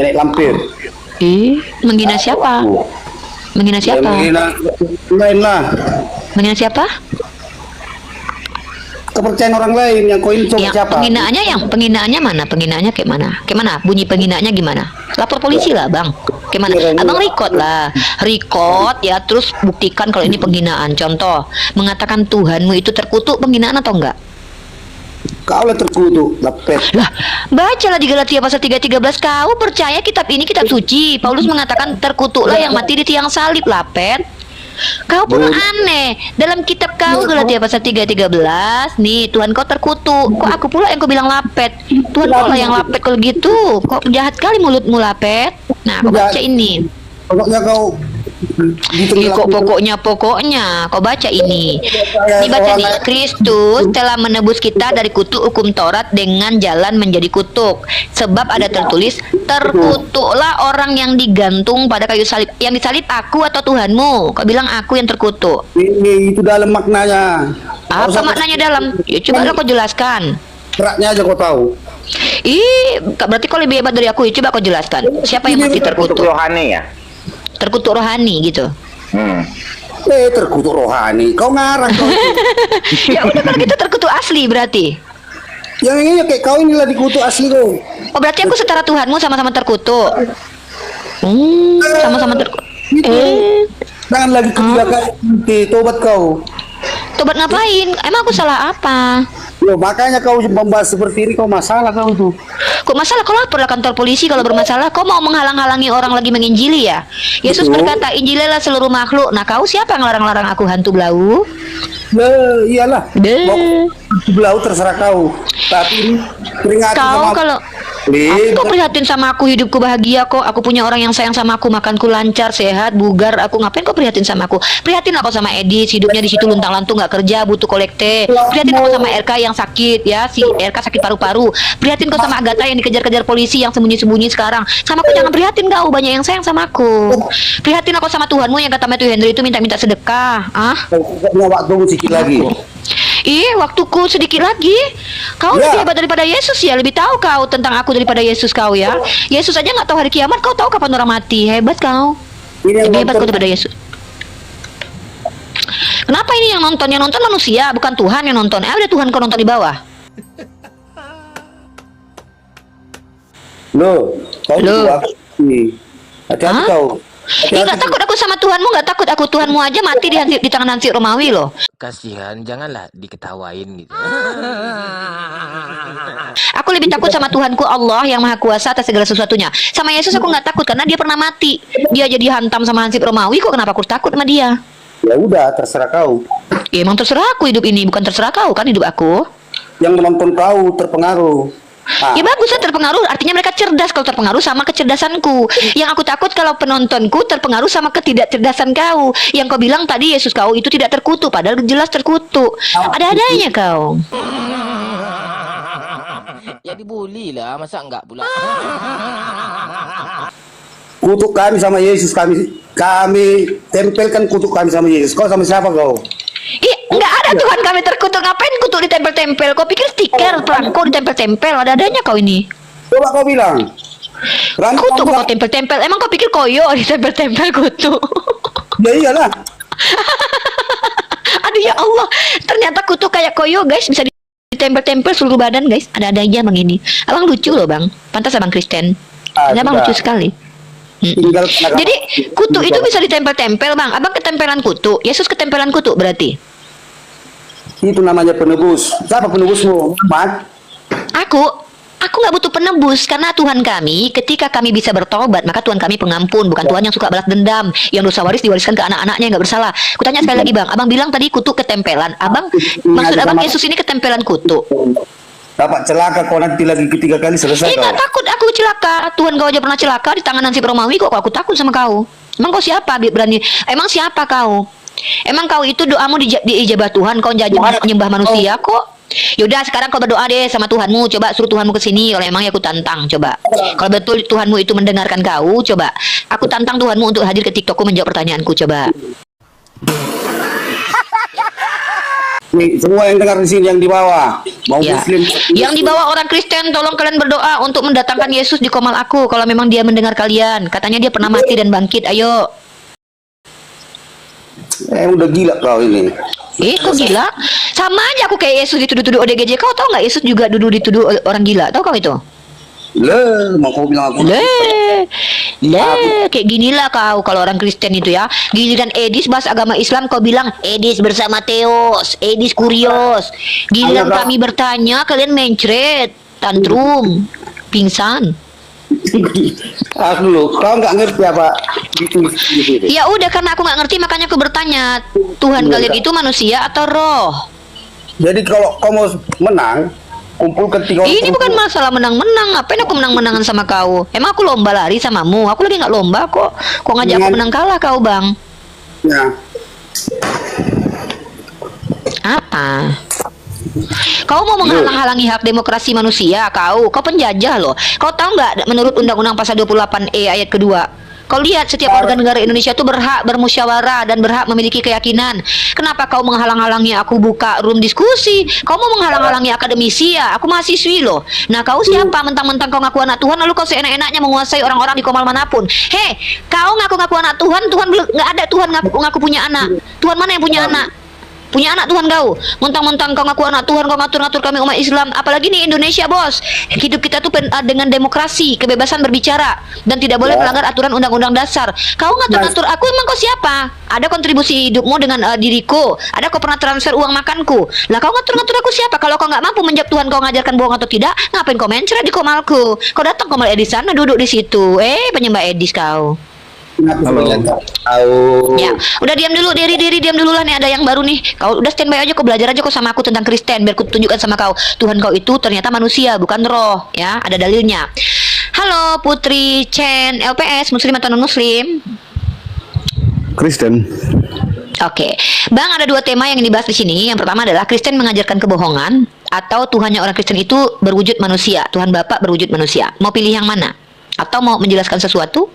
nenek lampir. Menghina siapa? Menghina Ya, siapa? menghina lain lah. Menghina siapa? Kepercayaan orang lain yang koin coba siapa? Penghinaannya mana? Penghinaannya kayak mana? Kayak mana? Bunyi penghinaannya gimana? Lapor polisi lah, Bang. Kayak mana? Abang record lah. Record ya, terus buktikan kalau ini penghinaan. Contoh, mengatakan Tuhanmu itu terkutuk, penghinaan atau enggak? Kau lah terkutuk, lapet. Lah, bacalah di Galatia pasal 3:13. Kau percaya kitab ini kitab suci. Paulus mengatakan terkutuklah yang mati di tiang salib, lapet. Kau pun aneh. Dalam kitab kau Galatia pasal 3:13, nih Tuhan kau terkutuk. Kok aku pula yang kau bilang lapet? Tuhan kau lah yang lapet kalau gitu. Kok jahat kali mulutmu, lapet. Nah, kau baca ini. Pokoknya kau pokoknya kau baca ini. Dibaca nih, Kristus telah menebus kita dari kutuk hukum Taurat dengan jalan menjadi kutuk. Sebab ada tertulis, terkutuklah orang yang digantung pada kayu salib. Yang disalib aku atau Tuhanmu? Kau bilang aku yang terkutuk. Ini itu dalam maknanya. Apa maknanya dalam? Ya, coba kau jelaskan. Keraknya aja kau tahu. Berarti kau lebih hebat dari aku. Coba kau jelaskan. Siapa yang mati terkutuk? Rohani ya? Terkutuk rohani gitu. Terkutuk rohani. Kau ngarang kau. Ya udah kalau gitu terkutuk asli berarti. Yang ini kayak kau inilah dikutuk asli tuh. Oh berarti aku setara Tuhanmu, sama-sama terkutuk. Sama-sama terkutuk. Jangan lagi ketiga kali tobat kau. Tobat ngapain? Emang aku salah apa? Loh, makanya kau membahas seperti ini, kau masalah kau tuh. Kok masalah? Kau lapor lah kantor polisi kalau bermasalah. Kau mau menghalang-halangi orang lagi menginjili ya? Yesus berkata, Injililah seluruh makhluk. Nah, kau siapa yang larang-larang aku hantu belau? Iyalah. Hantu belau terserah kau. Tapi ini peringatan kau sama kalau kau prihatin sama aku, hidupku bahagia kok. Aku punya orang yang sayang sama aku, makanku lancar, sehat, bugar. Aku ngapain kau prihatin sama aku? Prihatin apa sama Edis? Hidupnya di situ luntang-lantung, nggak kerja, butuh kolekte. Prihatin apa sama RK yang sakit ya? Si RK sakit paru-paru. Prihatin kau sama Agatha yang dikejar-kejar polisi yang sembunyi-sembunyi sekarang. Sama aku jangan prihatin kau, banyak yang sayang sama aku. Prihatin aku sama Tuhanmu yang kata Matthew Henry itu minta-minta sedekah. punya waktu sedikit lagi. Waktuku sedikit lagi. Kau lebih hebat daripada Yesus ya. Lebih tahu kau tentang aku daripada Yesus kau ya. Yesus aja nggak tahu hari kiamat. Kau tahu kapan orang mati. Hebat kau. Lebih hebat kau daripada Yesus. Kenapa ini yang nonton? Yang nonton manusia, bukan Tuhan yang nonton. Ada Tuhan kau nonton di bawah. Loh, hati-hati kau. Nggak takut aku sama Tuhanmu, nggak takut aku. Tuhanmu aja mati di tangan Hansip Romawi loh. Kasihan, janganlah diketawain gitu. Aku lebih takut sama Tuhanku Allah yang maha kuasa atas segala sesuatunya. Sama Yesus aku nggak takut karena dia pernah mati. Dia jadi hantam sama Hansip Romawi, kok kenapa aku takut sama dia? Ya udah, terserah kau. Ya emang terserah aku hidup ini, bukan terserah kau kan hidup aku. Yang menonton kau terpengaruh. Ya bagus lah terpengaruh, artinya mereka cerdas kalau terpengaruh sama kecerdasanku. Yang aku takut kalau penontonku terpengaruh sama ketidakcerdasan kau. Yang kau bilang tadi Yesus kau itu tidak terkutuk, padahal jelas terkutuk. Ada-adanya kau. Ya dibully lah, masa enggak pula. Kutuk kami sama Yesus, kami tempelkan kutuk kami sama Yesus. Kau sama siapa kau? Nggak ada Tuhan kami terkutuk. Ngapain kutuk ditempel-tempel? Kau pikir stiker perangko ditempel-tempel? Ada-adanya kau ini. Coba kau bilang. Kutuk kau tempel-tempel. Emang kau pikir koyo ditempel-tempel kutuk? Ya iyalah. Aduh ya Allah. Ternyata kutuk kayak koyo guys. Bisa ditempel-tempel seluruh badan guys. Ada-adanya bang ini. Abang lucu loh bang. Pantas abang Kristen. Abang lucu sekali. Jadi kutu itu bisa ditempel-tempel bang. Abang ketempelan kutu. Yesus ketempelan kutu berarti. Itu namanya penebus. Siapa penebusmu? Mat? Aku nggak butuh penebus karena Tuhan kami ketika kami bisa bertobat maka Tuhan kami pengampun, bukan Tuhan yang suka balas dendam, yang dosa waris diwariskan ke anak-anaknya yang nggak bersalah. Kutanya sekali lagi bang. Abang bilang tadi kutu ketempelan. Maksud abang Yesus ini ketempelan kutu. Dapat celaka kau nanti lagi ketiga kali selesai. Nggak takut aku celaka. Tuhan kau aja pernah celaka di tangan Hansip Romawi, kok aku takut sama kau? Emang kau siapa berani? Emang siapa kau? Emang kau itu doamu diijabah Tuhan? Kau nyembah manusia kok? Yaudah sekarang kau berdoa deh sama Tuhanmu. Coba suruh Tuhanmu ke sini. Kalau emang ya aku tantang. Coba. Kalau betul Tuhanmu itu mendengarkan kau, coba. Aku tantang Tuhanmu untuk hadir ke TikTokku menjawab pertanyaanku. Coba. Nih, semua yang dengar di sini yang di bawah, mau Ya. Muslim, Yang dibawa orang Kristen, tolong kalian berdoa untuk mendatangkan Yesus di komal aku. Kalau memang dia mendengar kalian, katanya dia pernah mati dan bangkit. Ayo. udah gila kau ini. Kok gila? Sama aja aku kayak Yesus dituduh-tuduh ODGJ. Kau tahu nggak Yesus juga dulu dituduh orang gila? Tahu kau itu? Mau kau bilang aku? Kayak ginilah kau kalau orang Kristen itu ya. Giliran Edis bahas agama Islam kau bilang Edis bersama Theos, Edis kurios. Giliran Halo, kami bertanya kalian mencret, tantrum, pingsan. Dulu, kau nggak ngerti apa ditulis di sini. Ya udah karena aku nggak ngerti makanya aku bertanya. Tuhan kalian itu manusia atau roh? Jadi kalau kau mau menang, kumpulkan 3 orang. Ini bukan masalah menang-menang. Ngapain aku menang-menangan sama kau? Emang aku lomba lari samamu? Aku lagi nggak lomba kok. Kok ngajak aku menang kalah kau, Bang? Ya. Apa? Kau mau menghalang-halangi hak demokrasi manusia, kau penjajah loh. Kau tahu nggak menurut Undang-Undang Pasal 28E ayat kedua? Kau lihat setiap warga negara Indonesia itu berhak bermusyawarah dan berhak memiliki keyakinan. Kenapa kau menghalang-halangi aku buka room diskusi? Kau mau menghalang-halangi akademisi ya? Aku mahasiswi loh. Nah kau siapa? Mentang-mentang kau ngaku anak Tuhan lalu kau seenak-enaknya menguasai orang-orang di komal manapun. Hei, kau ngaku-ngaku anak Tuhan, Tuhan belum nggak ada Tuhan ngaku punya anak. Tuhan mana yang punya anak? Punya anak Tuhan kau. Mentang-mentang kau ngaku anak Tuhan, kau ngatur-ngatur kami umat Islam. Apalagi nih Indonesia, bos. Hidup kita tuh dengan demokrasi, kebebasan berbicara dan tidak boleh melanggar aturan undang-undang dasar. Kau ngatur-ngatur aku, emang kau siapa? Ada kontribusi hidupmu dengan diriku. Ada kau pernah transfer uang makanku. Lah kau ngatur-ngatur aku siapa? Kalau kau nggak mampu menjawab Tuhan kau ngajarkan bohong atau tidak, ngapain kau mencret di komalku? Kau datang komal Edis sana, duduk di situ. Penyembah Edis kau. Halo. Ya, udah diam dulu, diri diam dulu lah nih, ada yang baru nih. Kau udah standby aja, kau belajar aja kau sama aku tentang Kristen biar ku tunjukkan sama kau. Tuhan kau itu ternyata manusia, bukan roh, ya. Ada dalilnya. Halo Putri Chen, LPS Muslim atau non Muslim? Kristen. Oke. Bang, ada 2 tema yang dibahas di sini. Yang pertama adalah Kristen mengajarkan kebohongan atau Tuhannya orang Kristen itu berwujud manusia, Tuhan Bapa berwujud manusia. Mau pilih yang mana? Atau mau menjelaskan sesuatu?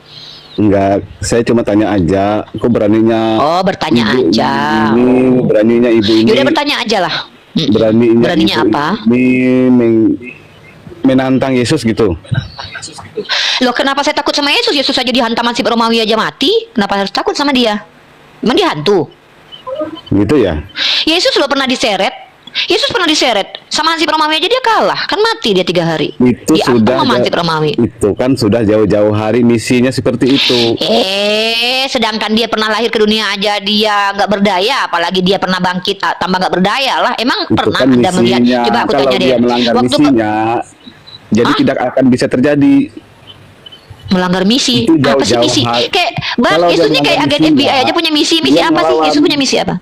Enggak, saya cuma tanya aja. Kok beraninya? Oh, bertanya ibu aja. Ini beraninya ibu ini. Yaudah bertanya aja lah. Beraninya ibu apa? Ini menantang Yesus gitu. Loh, kenapa saya takut sama Yesus? Yesus aja dihantam Hansip Romawi aja mati. Kenapa harus takut sama dia? Emang dia hantu? Gitu ya? Yesus loh pernah diseret. Yesus pernah diseret sama Hansip Romawi aja dia kalah. Kan mati dia 3 hari. Itu sudah sama Hansip Romawi. Itu kan sudah jauh-jauh hari misinya seperti itu. Sedangkan dia pernah lahir ke dunia aja dia nggak berdaya, apalagi dia pernah bangkit tambah nggak berdaya lah. Emang Itu pernah kan Anda melihat? misinya. Coba aku Kalau tanya deh. dia melanggar Waktu misinya, jadi Hah? tidak akan bisa terjadi. melanggar misi. Itu Apa sih jauh-jauh misi? hari. Kayak Bang, Kalau dia Yesus ini kayak melanggar agen misinya, FBI aja punya misi. Misi dia apa sih? melawan. Yesus punya misi apa?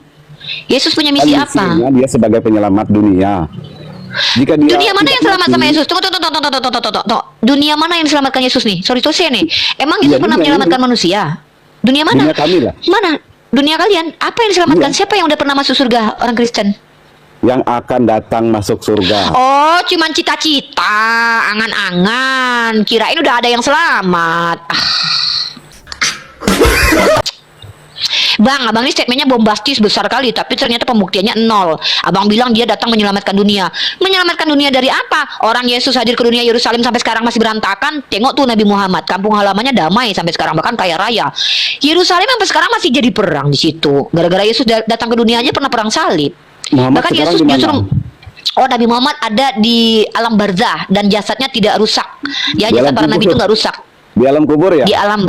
Yesus punya Kan misi apa? misinya dia sebagai penyelamat dunia. Jika dia Dunia mana tidak yang selamat sama mati, Yesus? Tunggu. Dunia mana yang diselamatkan Yesus nih? Sorry tuh saya nih. Emang Iya, Yesus pernah dunia menyelamatkan ini. manusia? Dunia mana? Dunia kami lah. Mana? Dunia kalian? Apa yang diselamatkan? Iya. Siapa yang udah pernah masuk surga orang Kristen? yang akan datang masuk surga. Oh, cuman cita-cita, angan-angan. Kirain udah ada yang selamat. Bang, abang ini statementnya bombastis besar kali, tapi ternyata pembuktiannya nol. Abang bilang dia datang menyelamatkan dunia. Menyelamatkan dunia dari apa? Orang Yesus hadir ke dunia Yerusalem sampai sekarang masih berantakan. Tengok tuh Nabi Muhammad, kampung halamannya damai sampai sekarang, bahkan kaya raya. Yerusalem sampai sekarang masih jadi perang di situ. Gara-gara Yesus datang ke dunia aja pernah perang salib. Muhammad Bahkan sekarang Yesus di mana? justru Nabi Muhammad ada di alam barzah dan jasadnya tidak rusak. Ya, Di jasad alam para kubur nabi itu tuh? nggak rusak. Di alam kubur ya? Di alam,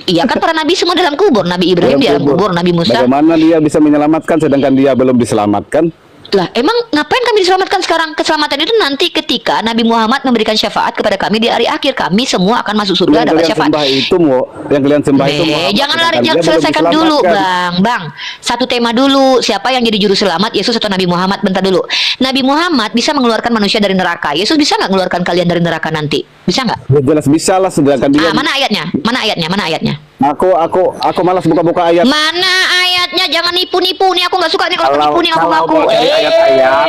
iya kan para nabi semua dalam kubur. Nabi Ibrahim di alam kubur, Nabi Musa. Bagaimana dia bisa menyelamatkan sedangkan dia belum diselamatkan? Lah, emang ngapain kami diselamatkan sekarang? Keselamatan itu nanti ketika Nabi Muhammad memberikan syafaat kepada kami di hari akhir. Kami semua akan masuk surga Yang dapat kalian syafaat. sembah itu, yang kalian sembah itu Muhammad, Jangan lari, sedangkan dia belum selesaikan dulu, diselamatkan. Bang. Satu tema dulu. Siapa yang jadi juru selamat, Yesus atau Nabi Muhammad? Bentar dulu. Nabi Muhammad bisa mengeluarkan manusia dari neraka. Yesus bisa nggak mengeluarkan kalian dari neraka nanti? Bisa nggak? Ya, jelas bisa lah, sedangkan dia. Mana ayatnya? Mana ayatnya? Mana ayatnya? Aku malas buka-buka ayat. Mana ayatnya? Jangan nipu-nipu nih. Aku nggak suka nih kalau nipu nih ngaku-ngaku. mau cari ayat-ayat,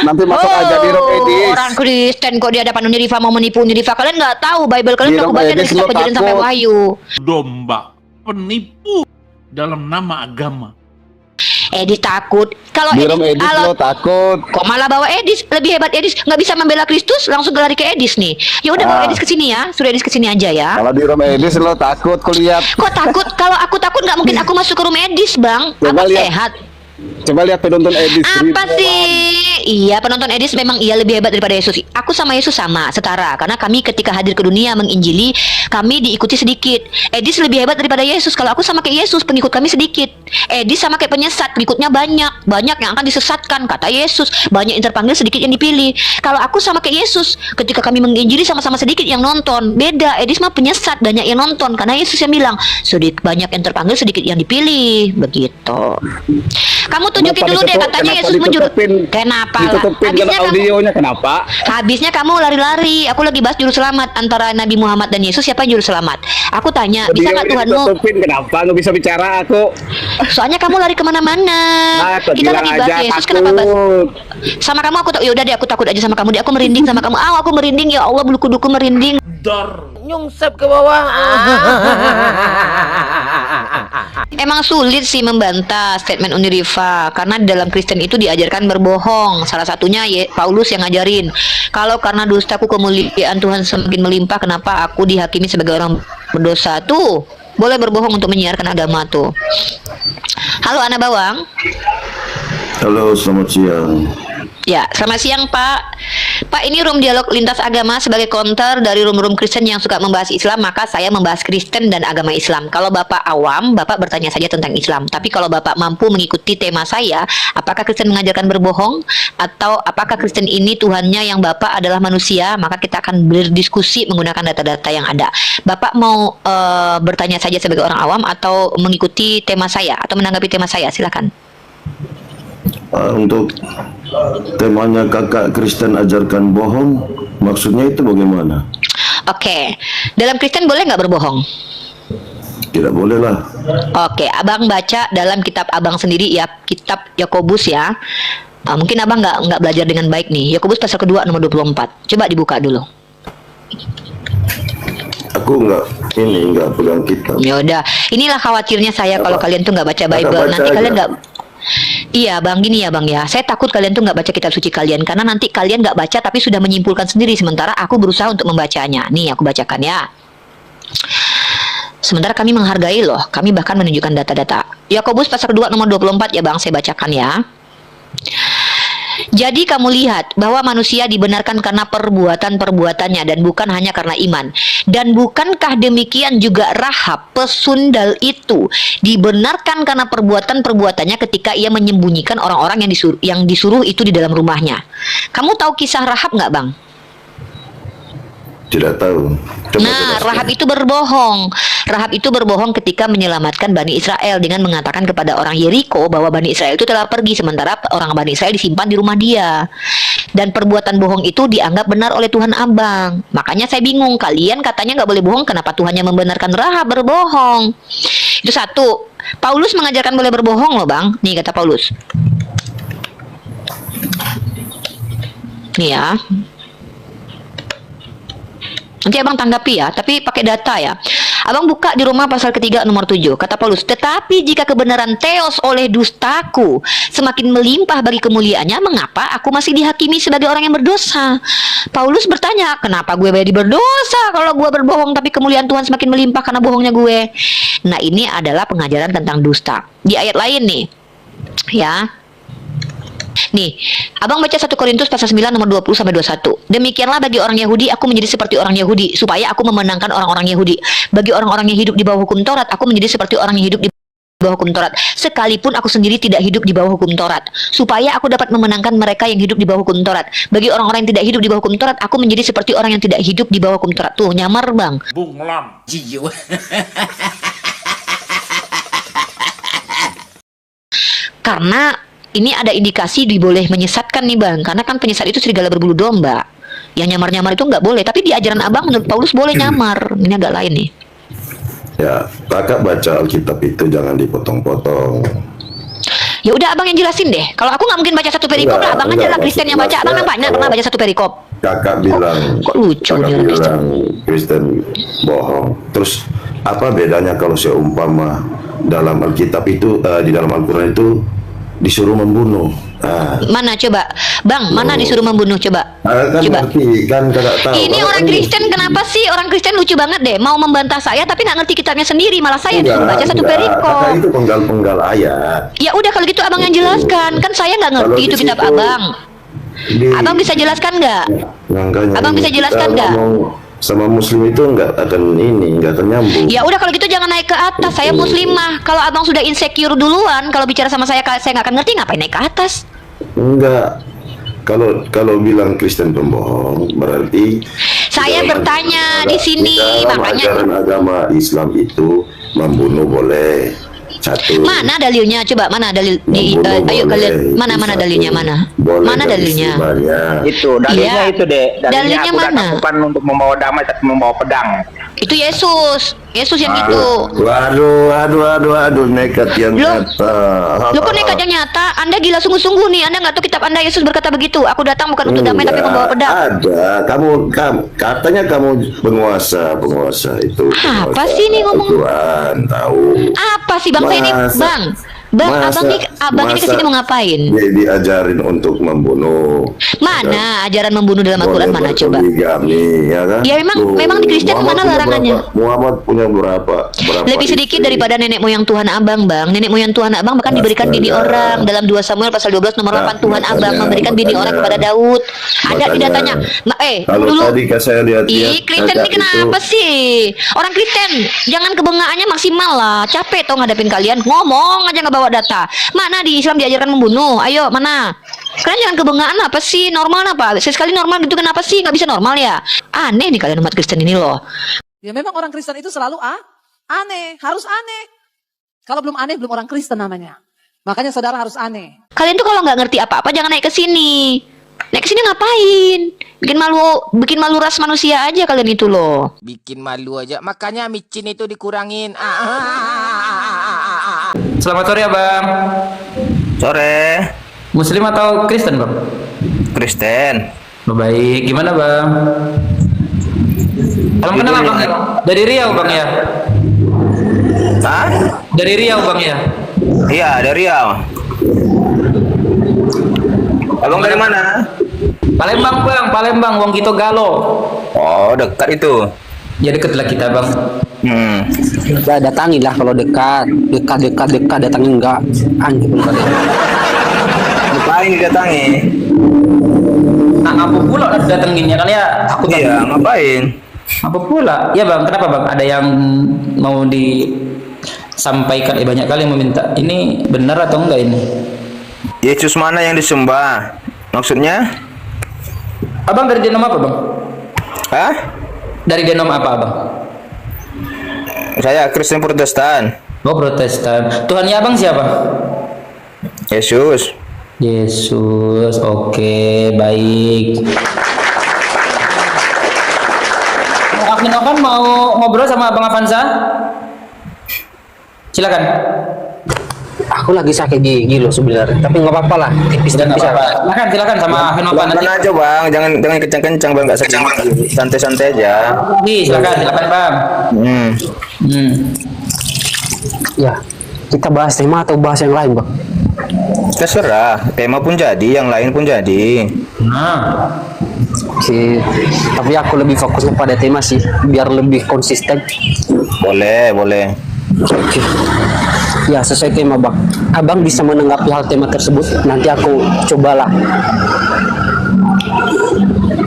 nanti masuk aja di Rock Edis. Orang Kristen kok di hadapan Unirifa mau menipu Unirifa. Kalian nggak tahu Bible kalian Di udah Rock kebaca dari Edis kitab lo Kejadian sampai takut. Wahyu. Domba, penipu dalam nama agama. Edis takut. Kalau Di Rom Edis kalau lo takut. kok malah bawa Edis, lebih hebat Edis, nggak bisa membela Kristus, langsung lari ke Edis nih. Ya udah bawa Ah. Edis ke sini ya, suruh Edis ke sini aja ya. Kalau di Rom Edis lo takut kulihat. Kok takut? Kalau aku takut nggak mungkin aku masuk ke room Edis, Bang. Coba Aku lihat. sehat. Coba lihat penonton Edis. Apa sih? Iya, penonton Edis memang iya lebih hebat daripada Yesus. Aku sama Yesus sama, setara. Karena kami ketika hadir ke dunia menginjili, kami diikuti sedikit. Edis lebih hebat daripada Yesus. Kalau aku sama kayak Yesus, pengikut kami sedikit. Edis sama kayak penyesat, pengikutnya banyak. Banyak yang akan disesatkan, kata Yesus. Banyak yang terpanggil, sedikit yang dipilih. Kalau aku sama kayak Yesus, ketika kami menginjili sama-sama sedikit yang nonton. Beda, Edis mah penyesat, banyak yang nonton. Karena Yesus yang bilang, sedikit banyak yang terpanggil, sedikit yang dipilih. Begitu. Kamu tunjukin Kenapa dulu deh, ditutup? katanya Kenapa Yesus menjurut. ditutupin? Kenapa lah? Ditutupin Habisnya kalau kamu, audionya kenapa? habisnya kamu lari-lari. Aku lagi bahas juru selamat antara Nabi Muhammad dan Yesus, siapa yang juru selamat? Aku tanya, bisa nggak Audionya Tuhanmu? ditutupin, kenapa nggak bisa bicara aku? Soalnya kamu lari kemana-mana. Aku Kita bilang lagi bahas aja Yesus, takut. kenapa bahas? Sama kamu aku ya udah deh, aku takut aja sama kamu deh. Aku merinding sama kamu. Aku merinding, ya Allah, bulu kuduku merinding. Nyungsep ke bawah. Emang sulit sih membantah statement Uni Rifa karena di dalam Kristen itu diajarkan berbohong. Salah satunya Paulus yang ngajarin, kalau karena dustaku kemuliaan Tuhan semakin melimpah, kenapa aku dihakimi sebagai orang berdosa? Tuh, boleh berbohong untuk menyiarkan agama tuh. Halo Ana Bawang. Halo, selamat siang. Ya, selamat siang Pak. Pak, ini room dialog lintas agama sebagai counter dari room-room Kristen yang suka membahas Islam, maka saya membahas Kristen dan agama Islam. Kalau Bapak awam, Bapak bertanya saja tentang Islam. Tapi kalau Bapak mampu mengikuti tema saya, apakah Kristen mengajarkan berbohong? Atau apakah Kristen ini Tuhannya yang Bapak adalah manusia? Maka kita akan berdiskusi menggunakan data-data yang ada. Bapak mau bertanya saja sebagai orang awam atau mengikuti tema saya atau menanggapi tema saya? Silakan. Untuk temanya kakak Kristen ajarkan bohong, maksudnya itu bagaimana? Oke, dalam Kristen boleh nggak berbohong? Tidak boleh lah. Oke, abang baca dalam kitab abang sendiri ya, kitab Yakobus ya. Mungkin abang nggak belajar dengan baik nih. Yakobus pasal kedua nomor 24. Coba dibuka dulu. Aku nggak pegang kitab. Ya udah, inilah khawatirnya saya kalau kalian tuh nggak baca Kakak Bible. baca Nanti aja. kalian nggak. Iya bang, gini ya bang ya. Saya takut kalian tuh nggak baca kitab suci kalian karena nanti kalian nggak baca tapi sudah menyimpulkan sendiri. Sementara aku berusaha untuk membacanya. Nih aku bacakan ya. Sementara kami menghargai loh. Kami bahkan menunjukkan data-data. Yakobus pasal kedua nomor 24 ya bang. Saya bacakan ya. Jadi kamu lihat bahwa manusia dibenarkan karena perbuatan-perbuatannya dan bukan hanya karena iman. Dan bukankah demikian juga Rahab pesundal itu dibenarkan karena perbuatan-perbuatannya ketika ia menyembunyikan orang-orang yang disuruh itu di dalam rumahnya. Kamu tahu kisah Rahab nggak bang? Tidak tahu. Coba Nah, jelaskan. Rahab itu berbohong. Rahab itu berbohong ketika menyelamatkan Bani Israel dengan mengatakan kepada orang Yeriko bahwa Bani Israel itu telah pergi sementara orang Bani Israel disimpan di rumah dia. Dan perbuatan bohong itu dianggap benar oleh Tuhan Abang. Makanya saya bingung, kalian katanya nggak boleh bohong, kenapa Tuhannya membenarkan Rahab berbohong? Itu satu. Paulus mengajarkan boleh berbohong loh bang. Nih kata Paulus. Nih ya. Nanti abang tanggapi ya, tapi pakai data ya. Abang buka di Roma pasal ketiga nomor 7. Kata Paulus, tetapi jika kebenaran teos oleh dustaku semakin melimpah bagi kemuliaannya, mengapa aku masih dihakimi sebagai orang yang berdosa? Paulus bertanya, kenapa gue jadi berdosa kalau gue berbohong tapi kemuliaan Tuhan semakin melimpah karena bohongnya gue? Nah ini adalah pengajaran tentang dusta. Di ayat lain nih, ya. Nih, abang baca 1 Korintus pasal 9 nomor 20 sampai 21. Demikianlah bagi orang Yahudi aku menjadi seperti orang Yahudi supaya aku memenangkan orang-orang Yahudi. Bagi orang-orang yang hidup di bawah hukum Taurat aku menjadi seperti orang yang hidup di bawah hukum Taurat. Sekalipun aku sendiri tidak hidup di bawah hukum Taurat, supaya aku dapat memenangkan mereka yang hidup di bawah hukum Taurat. Bagi orang-orang yang tidak hidup di bawah hukum Taurat aku menjadi seperti orang yang tidak hidup di bawah hukum Taurat. Tuh, nyamar bang. Bunglam jiu. Karena ini ada indikasi diboleh menyesatkan nih bang, karena kan penyesat itu serigala berbulu domba. Yang nyamar-nyamar itu nggak boleh, tapi di ajaran abang menurut Paulus boleh nyamar. Ini agak lain nih. Ya, kakak baca Alkitab itu jangan dipotong-potong. Ya udah abang yang jelasin deh. Kalau aku nggak mungkin baca satu perikop lah, abang aja lah Kristen yang baca. Abang yang banyak pernah baca satu perikop. Kakak bilang, kok lucu nih orang Kristen. Kristen bohong. Terus apa bedanya kalau seumpama dalam Alkitab itu di dalam Al-Quran itu disuruh membunuh. Mana coba, Bang? Mana disuruh membunuh coba? Kan Coba. ngerti, kan kakak tahu. Ini Kalau orang kan- Kristen kenapa sih? Orang Kristen lucu banget deh. Mau membantah saya tapi nggak ngerti kitabnya sendiri. Malah saya disuruh baca satu Kakak perikop. itu penggal-penggal ayat. Ya udah kalau gitu abang yang jelaskan. Kan saya nggak ngerti Kalau itu di kitab situ- abang. Abang bisa jelaskan nggak? Makanya Abang bisa kita jelaskan nggak? ngomong sama muslim itu nggak akan nyambung. Ya udah kalau gitu jangan naik ke atas. Saya muslimah. Kalau abang sudah insecure duluan, kalau bicara sama saya nggak akan ngerti, ngapain naik ke atas? Enggak. Kalau bilang Kristen pembohong berarti Saya dalam- bertanya di sini, dalam makanya ajaran agama Islam itu membunuh boleh. Satu. mana dalilnya? Coba mana dalil di Membunuh ayo boleh, kalian itu mana satu. dalilnya mana? Boleh Mana dari dalilnya? istimewa. Itu dalilnya Iya. itu deh. Dalilnya aku mana? datang bukan untuk membawa damai tapi membawa pedang. Itu Yesus yang itu. Waduh, nekat yang Loh. nyata. Lo kok nekat yang nyata? Anda gila sungguh-sungguh nih. Anda nggak tahu kitab Anda Yesus berkata begitu. Aku datang bukan untuk damai tapi membawa pedang. Ada. Kamu katanya kamu penguasa itu. Apa penguasa sih ini ngomong? Tuhan tahu. Apa sih bang saya ini bang abang ini kesini mau ngapain? Dia diajarin untuk membunuh. Mana ajaran membunuh dalam Al-Quran mana coba? Poligami, ya kan? Ya memang di Kristen Muhammad mana punya larangannya? berapa? Muhammad punya berapa Lebih sedikit istri? daripada nenek moyang Tuhan abang bang. Nenek moyang Tuhan abang bahkan diberikan bini Astaga. orang dalam 2 Samuel pasal 12 nomor 8 Tuhan Makanya, abang memberikan bini makanya. orang kepada Daud. Ada tidak tanya? Kalau Dulu. tadi saya lihat Ih, Kristen ini kenapa sih? Orang Kristen, jangan kebengaannya maksimal lah. Capek tau ngadepin kalian. Ngomong aja nggak bawa data. Mana di Islam diajarkan membunuh? Ayo, mana? Kalian jangan kebengaan apa sih? Normal apa? Sekali normal gitu kenapa sih? Nggak bisa normal ya? Aneh nih kalian umat Kristen ini loh. Ya memang orang Kristen itu selalu aneh, harus aneh. Kalau belum aneh belum orang Kristen namanya. Makanya saudara harus aneh. Kalian tuh kalau nggak ngerti apa-apa jangan naik ke sini. Naik ke sini ngapain? Bikin malu ras manusia aja kalian itu loh. Bikin malu aja. Makanya micin itu dikurangin. Selamat sore abang. Sore, Muslim atau Kristen bang? Kristen. Oh, baik, gimana bang? Salam kenal bang? Dari Riau bang ya? Hah? Dari Riau bang ya? Iya, dari Riau. Abang dari mana? Palembang bang, Palembang, Wong Kito Galo. Oh, dekat itu. Ya deket lah kita bang. Ya datangin lah kalau dekat datangin enggak anjir bentar ya. Ngapain didatangi? Nah, apa pula lah datenginnya kan ya? Aku tahu. Iya, ngapain? Apa pula? Ya bang, kenapa bang? Ada yang mau disampaikan? Banyak kali yang meminta. Ini benar atau enggak ini? Yesus mana yang disembah? Maksudnya? Abang dari denom apa bang? Hah? Dari denom apa abang? Saya Kristen Protestan. Oh Protestan. Tuhannya abang siapa? Yesus. Yesus. Oke, baik. Akhil Novan mau ngobrol sama Abang Avanza? Silakan. Aku lagi sakit gigi loh sebenarnya, tapi nggak apa-apa lah, tipis-tipis aja. Silakan sama Akhil Novan nanti. Pelan aja bang, jangan kencang-kencang bang, nggak sakit. Santai-santai aja. Silakan Bang. Ya, kita bahas tema atau bahas yang lain bang? Terserah, tema pun jadi, yang lain pun jadi. Nah, Oke, tapi aku lebih fokus kepada tema sih, biar lebih konsisten. Boleh. Oke. Ya, sesuai tema bang. Abang bisa menanggapi hal tema tersebut. Nanti aku cobalah.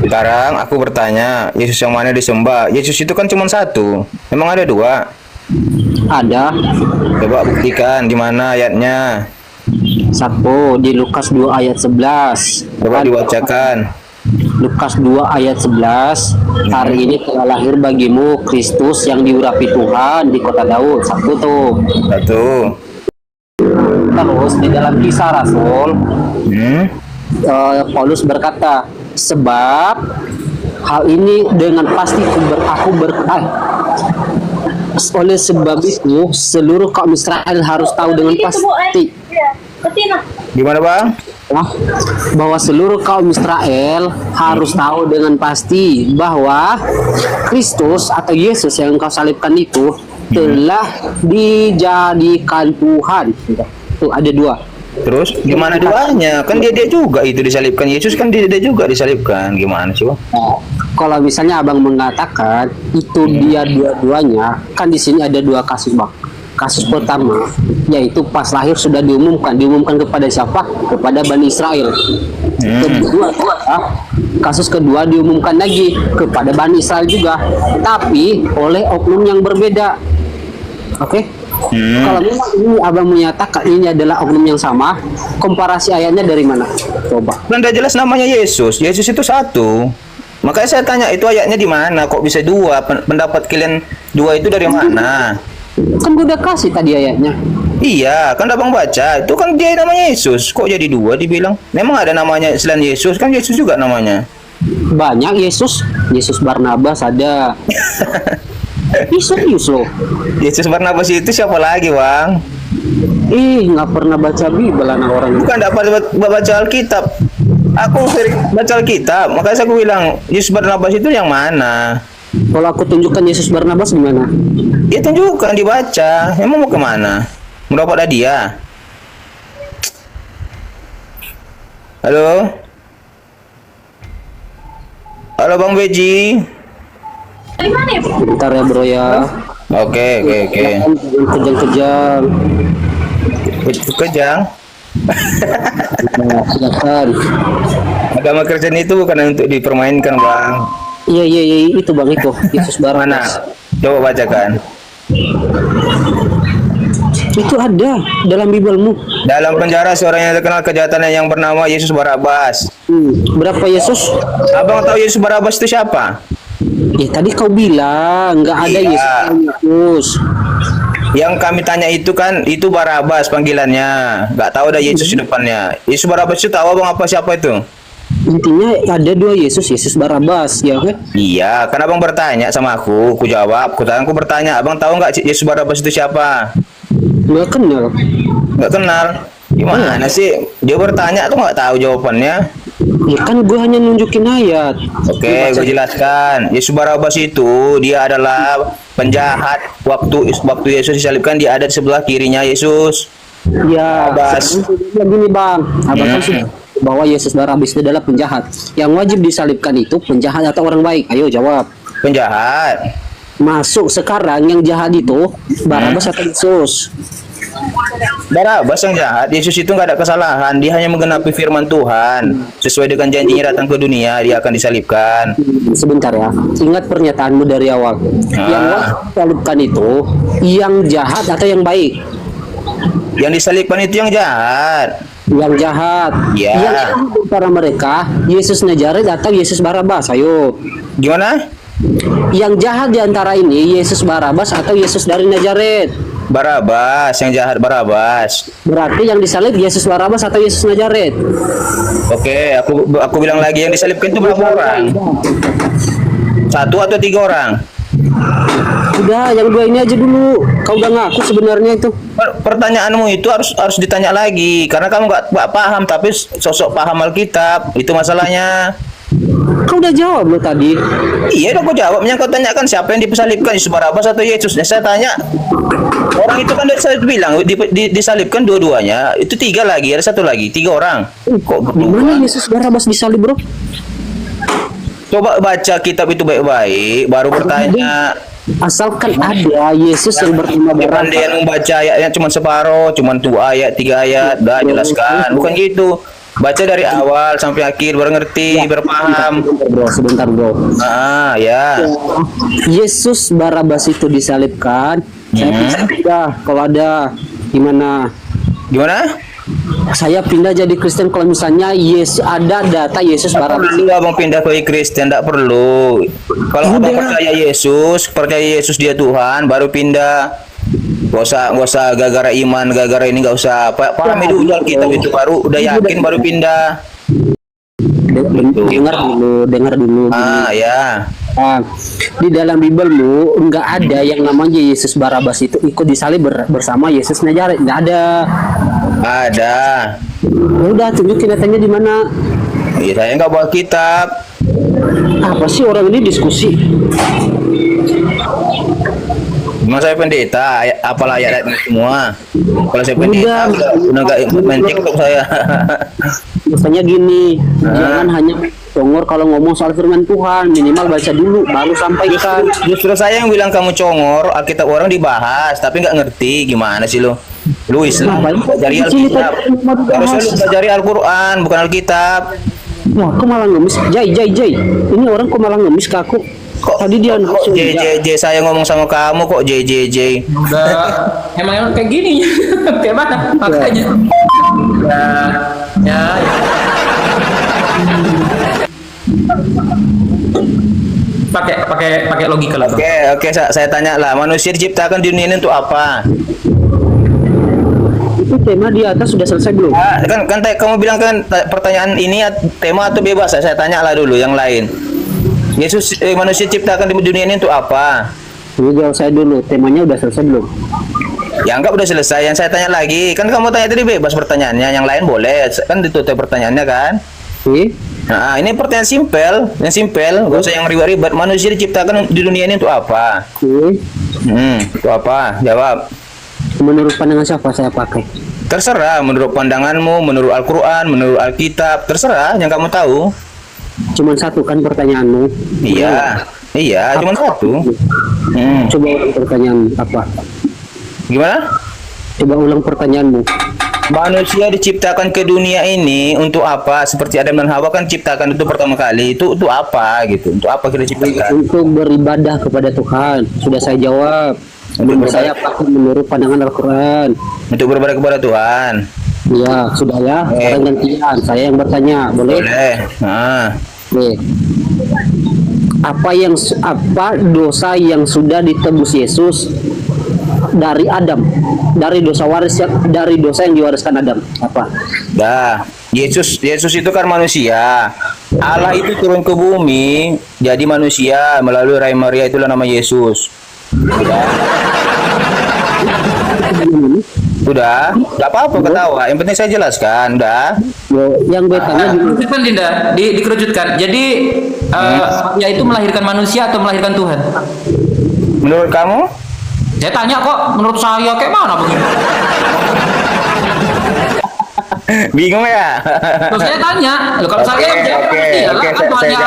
Sekarang aku bertanya, Yesus yang mana disembah? Yesus itu kan cuma satu. Memang ada dua. Ada Coba buktikan di mana ayatnya. satu di Lukas 2 ayat 11. Coba dibacakan. Lukas 2 ayat 11. Hari ini telah lahir bagimu Kristus yang diurapi Tuhan di kota Daud. Satu tuh. Satu. Terus di dalam Kisah Rasul, Paulus berkata, sebab hal ini dengan pasti oleh sebab itu seluruh kaum Israel harus tahu dengan pasti. Gimana bang? Bahwa seluruh kaum Israel harus tahu dengan pasti bahwa Kristus atau Yesus yang engkau salibkan itu telah dijadikan Tuhan. Tuh ada dua. Terus gimana duanya? Kan dia juga itu disalibkan. Yesus kan dia juga disalibkan. Gimana sih, Bang? Nah, kalau misalnya abang mengatakan itu dia dua-duanya, kan di sini ada dua kasus bang. Kasus pertama yaitu pas lahir sudah diumumkan kepada siapa? Kepada Bani Israel. Kedua, kasus kedua diumumkan lagi kepada Bani Israel juga, tapi oleh oknum yang berbeda. Oke? Kalau memang ini abang menyatakan ini adalah oknum yang sama, komparasi ayatnya dari mana? Coba. Kan udah jelas namanya Yesus. Yesus itu satu. Makanya saya tanya itu ayatnya di mana? Kok bisa dua? Pendapat kalian dua itu dari mana? Kan gue udah kasih tadi ayatnya. Iya, kan abang baca. Itu kan dia namanya Yesus. Kok jadi dua dibilang? Memang ada namanya selain Yesus? Kan Yesus juga namanya. Banyak Yesus. Yesus Barnabas ada. Ih, serius loh. Yesus Barnabas itu siapa lagi, Bang? Ih, nggak pernah baca Bible anak orang. Bukan dapat baca Alkitab. Aku sering baca Alkitab. Makanya aku bilang, Yesus Barnabas itu yang mana? Kalau aku tunjukkan Yesus Barnabas gimana? Ya tunjukkan, dibaca. Emang mau kemana? Mau dapat hadiah? Halo? Halo Bang Beji. Bentar ya bro ya. Oke. Kejang-kejang. Kejang. Silakan. Agama Kristen itu bukan untuk dipermainkan, Bang. Iya itu bang itu Yesus Mana? Barnabas. Coba bacakan. Itu ada dalam Biblemu. Dalam penjara seorang yang terkenal kejahatannya yang bernama Yesus Barabas. Berapa Yesus? Abang tahu Yesus Barabas itu siapa? Ya tadi kau bilang nggak ada Iya. Yesus. Yang kami tanya itu kan itu Barabas panggilannya. Nggak tahu ada Yesus di depannya. Yesus Barabas itu tahu abang apa siapa itu? Intinya ada dua Yesus Barabas ya kan? Iya, kan abang bertanya sama aku jawab. Aku bertanya, abang tahu nggak Yesus Barabas itu siapa? Nggak kenal. Nggak kenal. Gimana sih? Dia bertanya tuh nggak tahu jawabannya. Ya kan gue hanya nunjukin ayat. Oke, gue jelaskan. Yesus Barabas itu dia adalah penjahat. Waktu Yesus disalibkan dia ada di sebelah kirinya Yesus. Ya, Barabas. Gini bang, abang kan sudah bahwa Yesus Barabas itu adalah penjahat. Yang wajib disalibkan itu penjahat atau orang baik? Ayo jawab. Penjahat. Masuk sekarang yang jahat itu Barabas atau Yesus? Barabas yang jahat. Yesus itu nggak ada kesalahan. Dia hanya menggenapi firman Tuhan. Sesuai dengan janjinya datang ke dunia, dia akan disalibkan. Sebentar ya. Ingat pernyataanmu dari awal. Yang wajib disalibkan itu yang jahat atau yang baik? Yang disalibkan itu yang jahat. Yang jahat. Ya. Yang antara mereka Yesus Nazaret atau Yesus Barabas? Ayo. Gimana? Yang jahat di antara ini Yesus Barabas atau Yesus dari Nazaret? Barabas, yang jahat Barabas. Berarti yang disalib Yesus Barabas atau Yesus Nazaret? Oke, aku bilang lagi yang disalibkan itu berapa orang? 1 atau 3 orang? Udah, yang dua ini aja dulu. Kau udah ngaku sebenarnya itu. Pertanyaanmu itu harus ditanya lagi karena kamu nggak paham tapi sosok paham Alkitab itu masalahnya. Kau udah jawab lo tadi. Iya, udah aku jawab. Yang kau tanyakan siapa yang disalibkan, Yesus Barabas atau Yesus? Ya, saya tanya. Orang itu kan saya bilang disalibkan dua-duanya. Itu 3 lagi, ada 1 lagi, 3 orang. Kok Di mana Yesus Barabas disalib, bro? coba baca kitab itu baik-baik, baru bertanya. Asalkan ada Yesus yang bernama Bukan dia Barabas. membaca ayatnya cuma separuh, cuma 2 ayat, 3 ayat, dah jelaskan. Bukan gitu. Baca dari awal sampai akhir baru ngerti, berpaham. Sebentar, bro. Ah, ya. Yesus Barabas itu disalibkan. Saya pindah kalau ada gimana? Gimana? Saya pindah jadi Kristen kalau misalnya Yesus ada data Yesus Tak Barabas. perlu abang pindah ke Kristen, tak perlu. Kalau abang percaya Yesus dia Tuhan, baru pindah. Gak usah gara-gara iman, gara-gara ini gak usah. Pahami dulu Alkitab itu baru udah yakin baru pindah. Dengar dulu. Ah, ya. Nah, di dalam Biblemu nggak ada yang namanya Yesus Barabas itu ikut disalib bersama Yesus Nazaret, nggak ada. Ada. Ya udah, tunjukin datanya di mana. Ya, saya nggak bawa kitab. Apa sih orang ini diskusi? Memang saya pendeta, apalah ayat ini semua. Kalau saya pendeta, udah nggak main TikTok saya. Misalnya gini, jangan hanya congor kalau ngomong soal firman Tuhan, minimal baca dulu baru sampaikan. Justru saya yang bilang kamu congor, Alkitab orang dibahas, tapi nggak ngerti gimana sih lo? Lu Islam, pelajari Alkitab. Harusnya lu pelajari Al-Quran, bukan Alkitab. Wah, kok malah ngemis? Jai. Ini orang kok malah ngemis ke aku? Kok Tadi dia langsung saya ngomong sama kamu kok J. Udah emang kayak gini. Kayak mana? Makanya. Ya. Pakai logika lah. Oke, saya tanya lah, manusia diciptakan di dunia ini untuk apa? itu tema di atas sudah selesai belum? Kan kamu bilang kan pertanyaan ini tema atau bebas? Saya tanya lah dulu yang lain. Yesus manusia ciptakan di dunia ini untuk apa? Ini jawab saya dulu, temanya udah selesai belum? Ya anggap udah selesai. Yang saya tanya lagi, kan kamu tanya tadi bebas pertanyaannya, yang lain boleh. Kan ditutup pertanyaannya kan? Nah, ini pertanyaan yang simpel, gak usah yang ribet-ribet. Manusia diciptakan di dunia ini untuk apa? Untuk apa? Jawab. Menurut pandangan siapa saya pakai? Terserah, menurut pandanganmu, menurut Al-Quran, menurut Alkitab, terserah yang kamu tahu. Cuman satu kan pertanyaanmu? Iya, cuma satu. Coba ulang pertanyaan apa? Gimana? Coba ulang pertanyaanmu. Manusia diciptakan ke dunia ini untuk apa? Seperti Adam dan Hawa kan ciptakan itu pertama kali. Itu untuk apa gitu? Untuk apa kita ciptakan? Untuk beribadah kepada Tuhan. Sudah saya jawab. Saya pakai menurut pandangan Al-Quran. Untuk beribadah kepada Tuhan. Ya, sudah ya. Sekarang gantian. Saya yang bertanya, boleh? Boleh. Nah. Oke. Apa dosa yang sudah ditebus Yesus dari Adam, dari dosa yang diwariskan Adam? Apa? Yesus itu kan manusia. Allah itu turun ke bumi jadi manusia melalui rahim Maria, itulah nama Yesus. Udah, nggak apa-apa ketawa. Yang penting saya jelaskan, udah. Yang bertanya Kan Dinda, dikerucutkan. Jadi yaitu melahirkan manusia atau melahirkan Tuhan? Menurut kamu? Saya tanya kok, menurut saya kayak mana begitu? Bingung ya? Terus saya tanya, kalau saya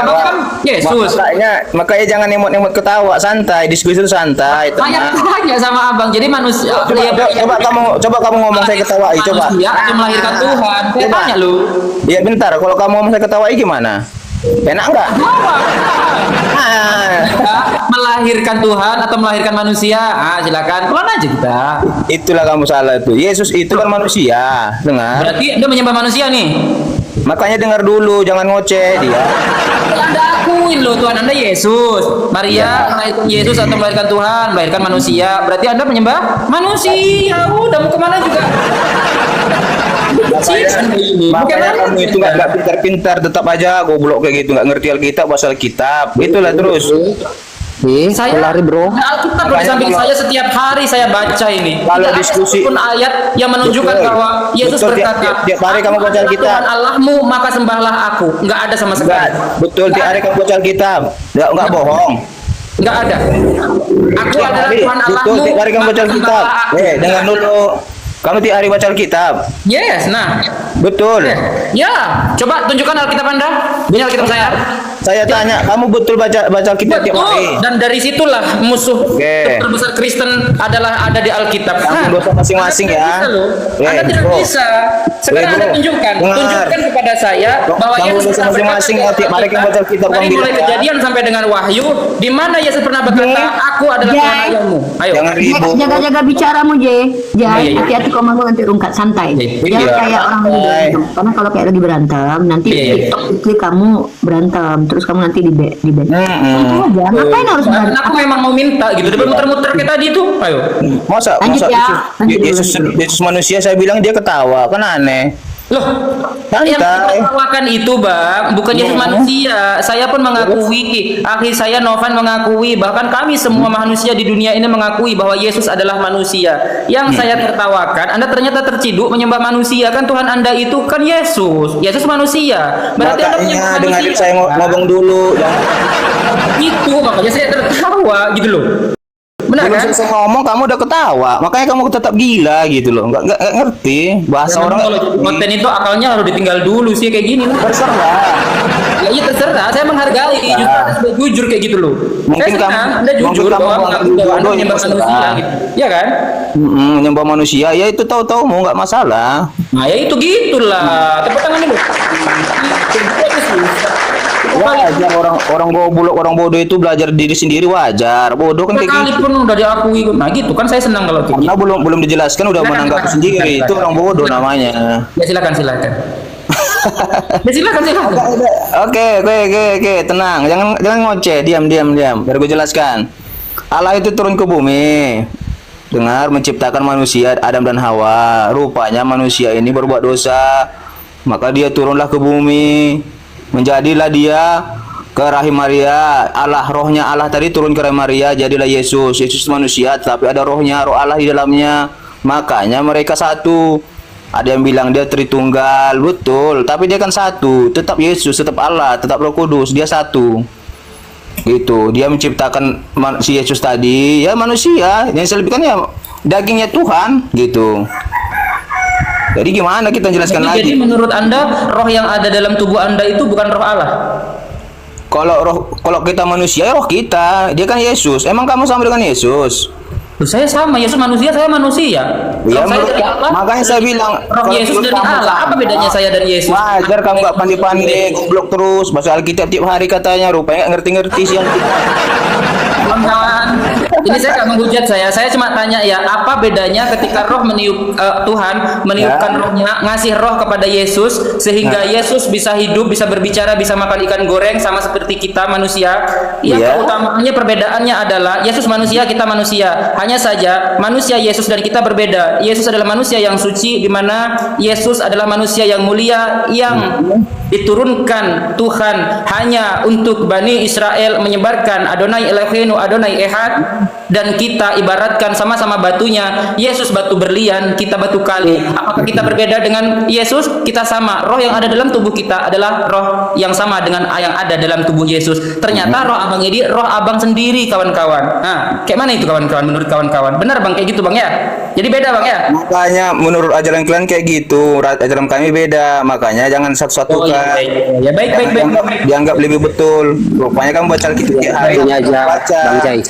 kan Yesus. Makanya jangan emot-emot ketawa, santai, diskusi itu santai. Saya tanya sama abang, jadi manusia. Coba kamu ngomong saya ketawain, coba. Manusia atau melahirkan Tuhan? Saya tanya lu. Iya bentar, kalau kamu ngomong saya ketawain gimana? Enak nggak? Melahirkan Tuhan atau melahirkan manusia? Silakan, pelan aja kita. Itulah kamu salah tuh. Yesus itu kan manusia, dengar. Berarti Anda menyembah manusia nih. Makanya dengar dulu, jangan ngoceh dia. Anda akuin loh Tuhan Anda Yesus. Maria melahirkan Yesus atau melahirkan Tuhan, melahirkan manusia. Berarti Anda menyembah manusia. Udah mau kemana juga? Makanya kamu itu nggak pintar-pintar, tetap aja goblok kayak gitu, nggak ngerti Alkitab, bahasa Alkitab. Itulah terus. Saya lari bro. Alkitab di samping saya setiap hari saya baca ini. Kalau Tidak diskusi ada pun ayat yang menunjukkan bahwa Yesus berkata, tiap hari kamu baca Alkitab. Tuhan Allahmu maka sembahlah aku. Enggak ada sama sekali. Betul, tiap hari kamu baca Alkitab. Enggak bohong. Enggak ada. Aku adalah Tuhan Allahmu. Betul, tiap hari kamu baca Alkitab. Dengar dulu. Kamu tiap hari baca Alkitab. Yes, nah. Betul. Ya, coba tunjukkan Alkitab Anda. Ini Alkitab saya. Saya tanya, kamu betul baca Alkitab tiap hari? Dan dari situlah musuh terbesar Kristen ada di Alkitab. Dosa masing-masing ya. Anda tidak bisa. Sekarang Anda tunjukkan kepada saya bahwa Yesus masing-masing tiap hari kamu baca Alkitab. Dari mulai Kejadian sampai dengan Wahyu, di mana Yesus pernah berkata, "Aku adalah Tuhan Allahmu." Ayo. Jangan ribut. Jaga-jaga bicaramu, Jay. Hati-hati kok mau nanti rungkat santai. Jangan kayak orang lagi berantem. Karena kalau kayak lagi berantem, nanti TikTok itu kamu berantem, terus kamu nanti di ban. Itu aja. Ngapain harus berantem? Aku memang mau minta gitu. Dia muter-muter kayak tadi tuh. Ayo. Masa Yesus manusia, saya bilang dia ketawa, kan aneh. Loh, yang ditertawakan itu Bang, bukan Yesus manusia. Saya pun mengakui, akhi saya Novan mengakui, bahkan kami semua manusia di dunia ini mengakui bahwa Yesus adalah manusia. Yang saya tertawakan, Anda ternyata terciduk menyembah manusia. Kan Tuhan Anda itu kan Yesus. Yesus manusia. Berarti Anda menyembah manusia. Dengar saya ngomong dulu. Itu makanya saya tertawa gitu loh. Benar belum kan? selesai ngomong kamu udah ketawa. Makanya kamu tetap gila gitu loh. Nggak ngerti bahasa Memang orang. kalau konten itu akalnya harus ditinggal dulu sih kayak gini lah. Terserah. Ya iya terserah, saya menghargai. Justru Anda sudah jujur kayak gitu loh. Mungkin Saya senang, kamu- Anda mungkin jujur kamu bahwa menganggap Anda bodoh, menyembah itu manusia terserah. gitu. Ya kan? Menyembah manusia ya itu tahu-tahu mau nggak masalah. Nah ya itu gitulah. Tepuk tangan dulu. Itu susah. Wajar orang goblok, orang bodoh itu belajar diri sendiri wajar. Bodoh kan kayak gitu. Sekalipun udah diakui, nah gitu kan saya senang kalau kayak gitu. Karena belum dijelaskan udah Silakan, menanggapi silakan. sendiri. Silakan. Itu orang bodoh namanya. Ya silakan. Ya silakan. Oke, tenang. Jangan ngoceh, diam. Biar gue jelaskan. Allah itu turun ke bumi. Dengar menciptakan manusia Adam dan Hawa. Rupanya manusia ini berbuat dosa. Maka dia turunlah ke bumi. Menjadilah dia ke rahim Maria. Rohnya Allah tadi turun ke rahim Maria, jadilah Yesus. Yesus manusia, tapi ada rohnya, roh Allah di dalamnya. Makanya mereka satu. Ada yang bilang dia Tritunggal, betul. Tapi dia kan satu. Tetap Yesus, tetap Allah, tetap Roh Kudus. Dia satu. Gitu. Dia menciptakan si Yesus tadi, ya manusia. Yang selebihkan ya dagingnya Tuhan, gitu. Jadi gimana kita jelaskan lagi? Jadi menurut Anda roh yang ada dalam tubuh Anda itu bukan roh Allah? Kalau kita manusia, ya roh kita. Dia kan Yesus. Emang kamu sama dengan Yesus? Loh, saya sama, Yesus manusia, saya manusia. Ya, Roh saya dari Allah. makanya saya bilang Roh kalau Yesus menurut dari kamu Allah. Apa sama, bedanya saya dan Yesus? Wajar kamu nggak pandai-pandai, goblok terus. Baca Alkitab tiap hari katanya, rupanya nggak ngerti-ngerti sih Alkitab. Kawan-kawan, ini saya nggak menghujat saya cuma tanya ya, apa bedanya ketika roh meniup Tuhan meniupkan rohnya, ngasih roh kepada Yesus sehingga Yesus bisa hidup, bisa berbicara, bisa makan ikan goreng sama seperti kita manusia. Yang keutamaannya perbedaannya adalah Yesus manusia, kita manusia. Hanya saja manusia Yesus dan kita berbeda. Yesus adalah manusia yang suci, di mana Yesus adalah manusia yang mulia yang diturunkan Tuhan hanya untuk Bani Israel menyebarkan Adonai Eloheinu Adonai Ehad, dan kita ibaratkan sama-sama batunya. Yesus batu berlian, kita batu kali. Apakah kita berbeda dengan Yesus? Kita sama. Roh yang ada dalam tubuh kita adalah roh yang sama dengan yang ada dalam tubuh Yesus. Ternyata roh abang ini roh abang sendiri, kawan-kawan. Nah, kayak mana itu kawan-kawan menurut kawan-kawan? Benar bang kayak gitu bang ya? Jadi beda bang ya? Makanya menurut ajaran kalian kayak gitu, ajaran kami beda. Makanya jangan satu-satukan. Ya baik. Dianggap lebih betul. Rupanya kamu baca Alkitab tiap hari. Ini aja Baca. Bang Jai,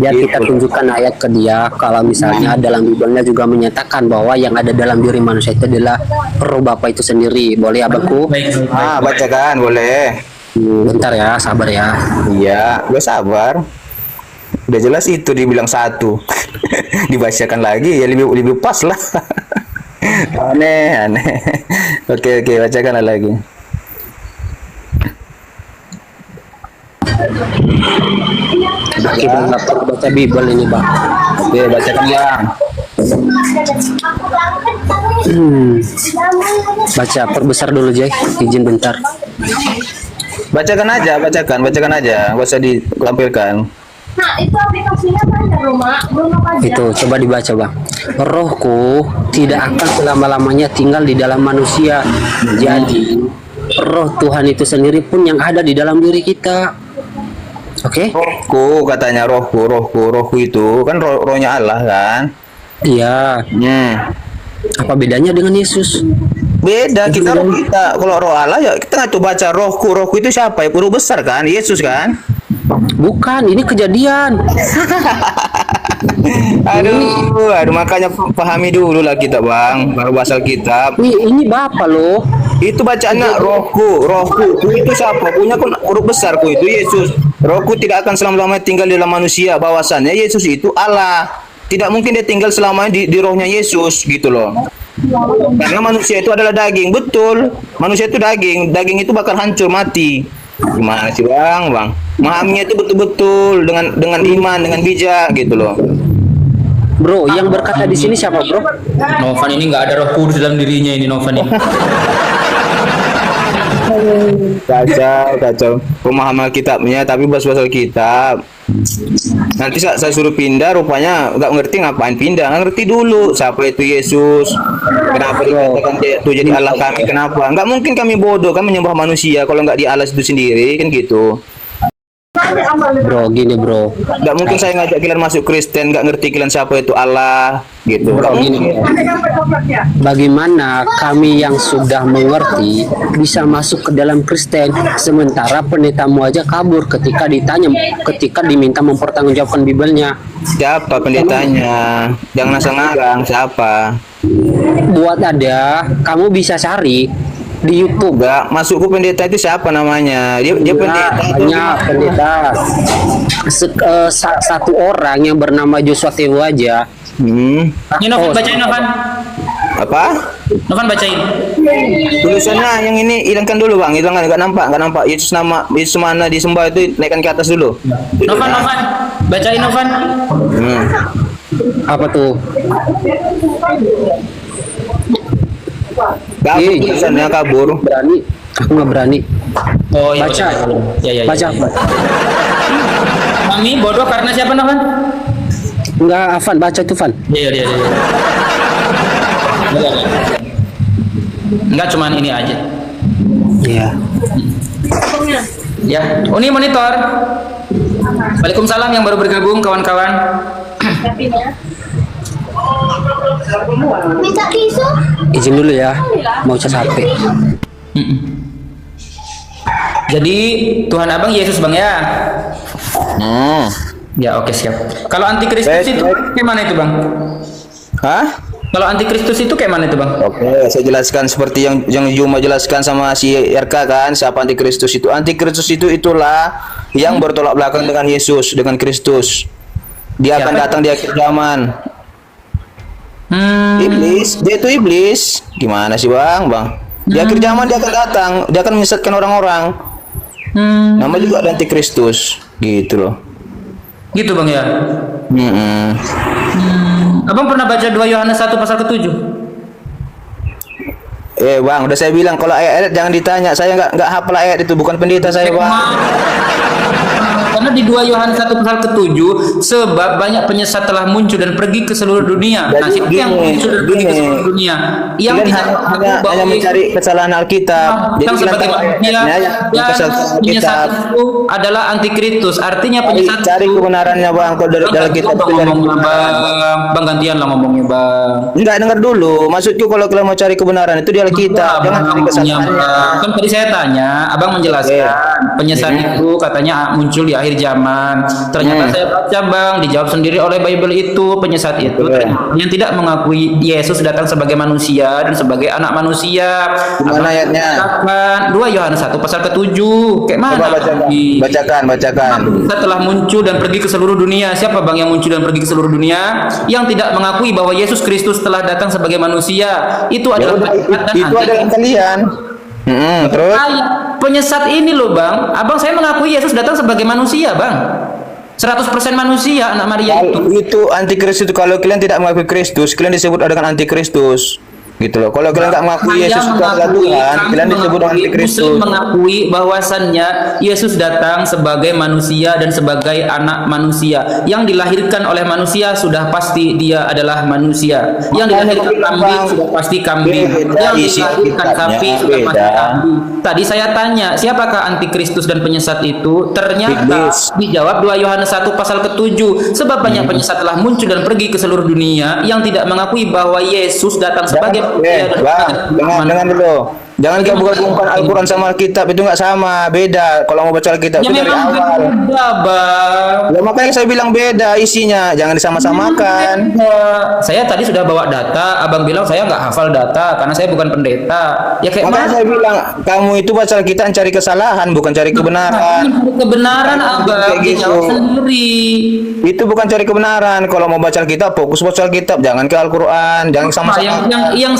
biar kita tunjukkan ayat ke dia. Kalau misalnya dalam Bibelnya juga menyatakan bahwa yang ada dalam diri manusia itu adalah roh Bapa itu sendiri. Boleh abangku? Bacakan boleh. Bentar ya, sabar ya. Iya, gue sabar. Udah jelas itu dibilang satu. Dibacakan lagi ya lebih pas lah. Aneh. Oke, bacakan lagi. Kita nggak perlu baca Bibel ini bang. Oke, bacakan ya. Baca, perbesar dulu Jai, izin bentar. Bacakan aja. Gak usah dilampirkan. Nah, itu aplikasinya mana, Roma? Belum apa aja. Itu coba dibaca bang. Rohku tidak akan selama-lamanya tinggal di dalam manusia. Jadi roh Tuhan itu sendiri pun yang ada di dalam diri kita. Oke? Rohku katanya rohku itu kan rohnya Allah kan? Iya. Apa bedanya dengan Yesus? Beda, kita kalau roh Allah ya kita nggak tuh baca rohku itu siapa ya? Guru besar kan? Yesus kan? Bukan, ini kejadian. Aduh, makanya pahami dulu lah kita bang, baru basal kitab. Ini Bapak loh. Itu bacaannya rohku itu siapa? Punya kan huruf besarku itu Yesus. Rohku tidak akan selama-lamanya tinggal di dalam manusia. Bahwasannya Yesus itu Allah. Tidak mungkin dia tinggal selamanya di rohnya Yesus gitu loh. Karena manusia itu adalah daging, betul. Manusia itu daging itu bakal hancur mati. Gimana sih bang? Memahaminya itu betul-betul dengan iman, dengan bijak gitu loh. Bro, yang berkata di sini siapa bro? Novan ini nggak ada roh kudus dalam dirinya ini Novan ini. Kacau pemahaman kitabnya, tapi bahas-bahas kitab. Nanti saya suruh pindah, rupanya nggak ngerti ngapain pindah, nggak ngerti dulu siapa itu Yesus, kenapa dikatakan itu jadi Allah kami, kenapa? Nggak mungkin kami bodoh kan menyembah manusia kalau nggak di Allah itu sendiri kan gitu. Bro, gini bro. Nggak mungkin saya ngajak kalian masuk Kristen, nggak ngerti kalian siapa itu Allah, gitu. Nggak Gini, mungkin. bagaimana kami yang sudah mengerti bisa masuk ke dalam Kristen, sementara pendetamu aja kabur ketika diminta mempertanggungjawabkan Bibelnya. Siapa pendetanya? Jangan asal ngarang, siapa? Buat ada, kamu bisa cari di YouTube. Enggak, masukku pendeta itu siapa namanya? Dia pendeta itu Banyak pendeta. Satu orang yang bernama Joshua Tewo aja. Ini Novan bacain Novan. apa? Novan bacain. Tulisannya yang ini hilangkan dulu bang, hilangkan, nggak nampak. Yesus mana disembah itu naikkan ke atas dulu. Novan bacain Novan. Apa tuh? Kabur tulisannya, kabur. Berani? Aku nggak berani. Oh iya. Baca. Ya. Baca apa? Kami bodoh karena siapa Novan? Enggak, Afan, baca itu, Van. Iya. Enggak cuman ini aja. Iya. Ya, Uni monitor. Waalaikumsalam yang baru bergabung kawan-kawan. Minta tisu? Izin dulu ya, mau cas HP. Jadi Tuhan Abang Yesus Bang ya. Ya oke siap. Kalau antikristus itu kayak mana itu Bang? Hah? Kalau antikristus itu kayak mana itu Bang? Oke, saya jelaskan seperti yang Juma jelaskan sama si RK kan, siapa antikristus itu? Antikristus itu itulah yang bertolak belakang dengan Yesus, dengan Kristus. Dia akan datang di akhir zaman. Iblis, dia itu iblis. Gimana sih Bang? Di akhir zaman dia akan datang, dia akan menyesatkan orang-orang. Nama juga ada antikristus, gitu loh. Gitu Bang ya. Abang pernah baca 2 Yohanes 1 pasal ke-7? Bang, udah saya bilang kalau ayat-ayat jangan ditanya. Saya nggak hafal ayat itu, bukan pendeta saya Bang. Karena di 2 Yohanes 1 pasal ke-7, sebab banyak penyesat telah muncul dan pergi ke seluruh dunia. Nah, siapa yang muncul dan pergi ke seluruh dunia? Yang kalian hanya mencari kesalahan Alkitab. Jadi sebagai manusia yang penyesat itu adalah antikristus. Artinya penyesat cari kebenarannya Bang. Kalau dalam kitab itu Bang gantian lah ngomongnya Bang. Enggak, dengar dulu. Maksudku kalau kalian mau cari kebenaran itu di Alkitab, jangan cari kesalahannya. Kan tadi saya tanya, Abang menjelaskan penyesat itu katanya muncul di akhir zaman. Ternyata saya baca Bang, dijawab sendiri oleh Bible itu penyesat itu yang tidak mengakui Yesus datang sebagai manusia dan sebagai anak manusia. Mana ayatnya? 2 Yohanes 1 pasal ke-7. Kayak mana? Bacakan. Setelah muncul dan pergi ke seluruh dunia. Siapa Bang yang muncul dan pergi ke seluruh dunia? Yang tidak mengakui bahwa Yesus Kristus telah datang sebagai manusia. Itu adalah kalian. Terus penyesat ini loh Bang. Abang saya mengakui Yesus datang sebagai manusia Bang. 100% manusia anak Maria itu. Itu antikristus. Kalau kalian tidak mengakui Kristus, kalian disebut dengan antikristus. Gitu loh. Kalau kalian nggak mengakui Yesus adalah Tuhan, kalian disebut dengan antikristus. Muslim mengakui bahwasannya Yesus datang sebagai manusia dan sebagai anak manusia. Yang dilahirkan oleh manusia sudah pasti dia adalah manusia. Yang dilahirkan kambing sudah pasti kambing. Yang dilahirkan sapi sudah pasti kambing. Tadi saya tanya, siapakah antikristus dan penyesat itu? Ternyata dijawab 2 Yohanes 1 pasal ke-7. Sebab banyak penyesat telah muncul dan pergi ke seluruh dunia yang tidak mengakui bahwa Yesus datang sebagai Dengan dulu. Jangan gabung-gabungkan Al-Quran sama Alkitab, itu nggak sama, beda. Kalau mau baca Alkitab itu dari awal. Ya makanya saya bilang beda isinya, jangan disama-samakan. Saya tadi sudah bawa data, Abang bilang saya nggak hafal data karena saya bukan pendeta. Ya kayak makanya saya bilang kamu itu baca Alkitab cari kesalahan, bukan cari kebenaran. Kebenaran Abang dijawab sendiri. Itu bukan cari kebenaran. Kalau mau baca Alkitab, fokus baca Alkitab, jangan ke Al-Quran, jangan sama-sama. Yang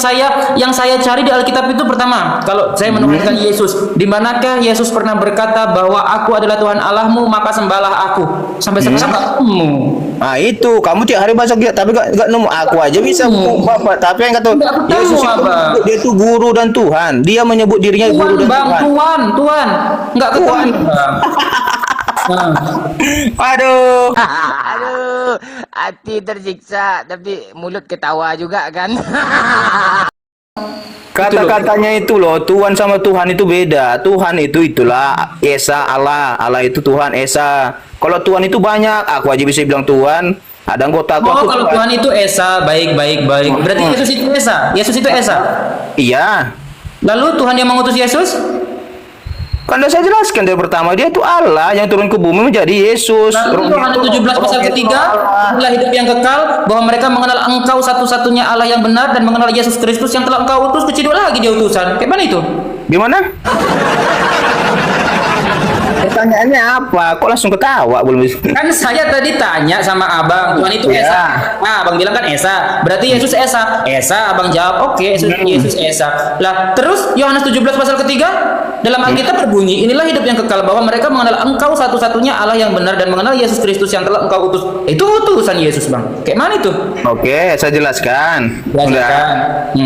saya cari di Alkitab itu pertama, kalau saya menemukan Yesus, di manakah Yesus pernah berkata bahwa aku adalah Tuhan Allahmu, maka sembahlah aku. Sampai sekarang nggak nemu. Nah itu, kamu tiap hari baca Alkitab tapi nggak nemu. Aku aja bisa bapak, tapi yang kata Yesus itu dia itu guru dan Tuhan. Dia menyebut dirinya guru dan Tuhan. Tuhan, nggak ketemu. Aduh, hati tersiksa, tapi mulut ketawa juga kan. Kata-katanya itu loh, Tuhan sama Tuhan itu beda. Tuhan itu itulah Esa Allah, Allah itu Tuhan Esa. Kalau Tuhan itu banyak, aku aja bisa bilang Tuhan. Ada anggota aku. Oh, kalau Tuhan itu Esa, baik. Berarti Yesus itu Esa. Yesus itu Esa. Iya. Lalu Tuhan yang mengutus Yesus? Kan udah saya jelaskan dari pertama, dia itu Allah yang turun ke bumi menjadi Yesus. Lalu Yohanes 17 pasal ketiga, inilah hidup yang kekal, bahwa mereka mengenal Engkau satu-satunya Allah yang benar dan mengenal Yesus Kristus yang telah Engkau utus. Keciduk lagi dia utusan. Kayak mana itu? Gimana? Pertanyaannya apa? Kok langsung ketawa belum? Kan saya tadi tanya sama abang, Tuhan itu Ya. Esa. Nah, abang bilang kan Esa. Berarti Yesus Esa. Esa, abang jawab, oke, Yesus Esa. Lah, terus Yohanes 17 pasal ketiga, dalam Alkitab berbunyi, inilah hidup yang kekal, bahwa mereka mengenal Engkau satu-satunya Allah yang benar dan mengenal Yesus Kristus yang telah Engkau utus. Itu utusan Yesus, Bang. Kayak mana itu? Oke, saya jelaskan. Jelaskan.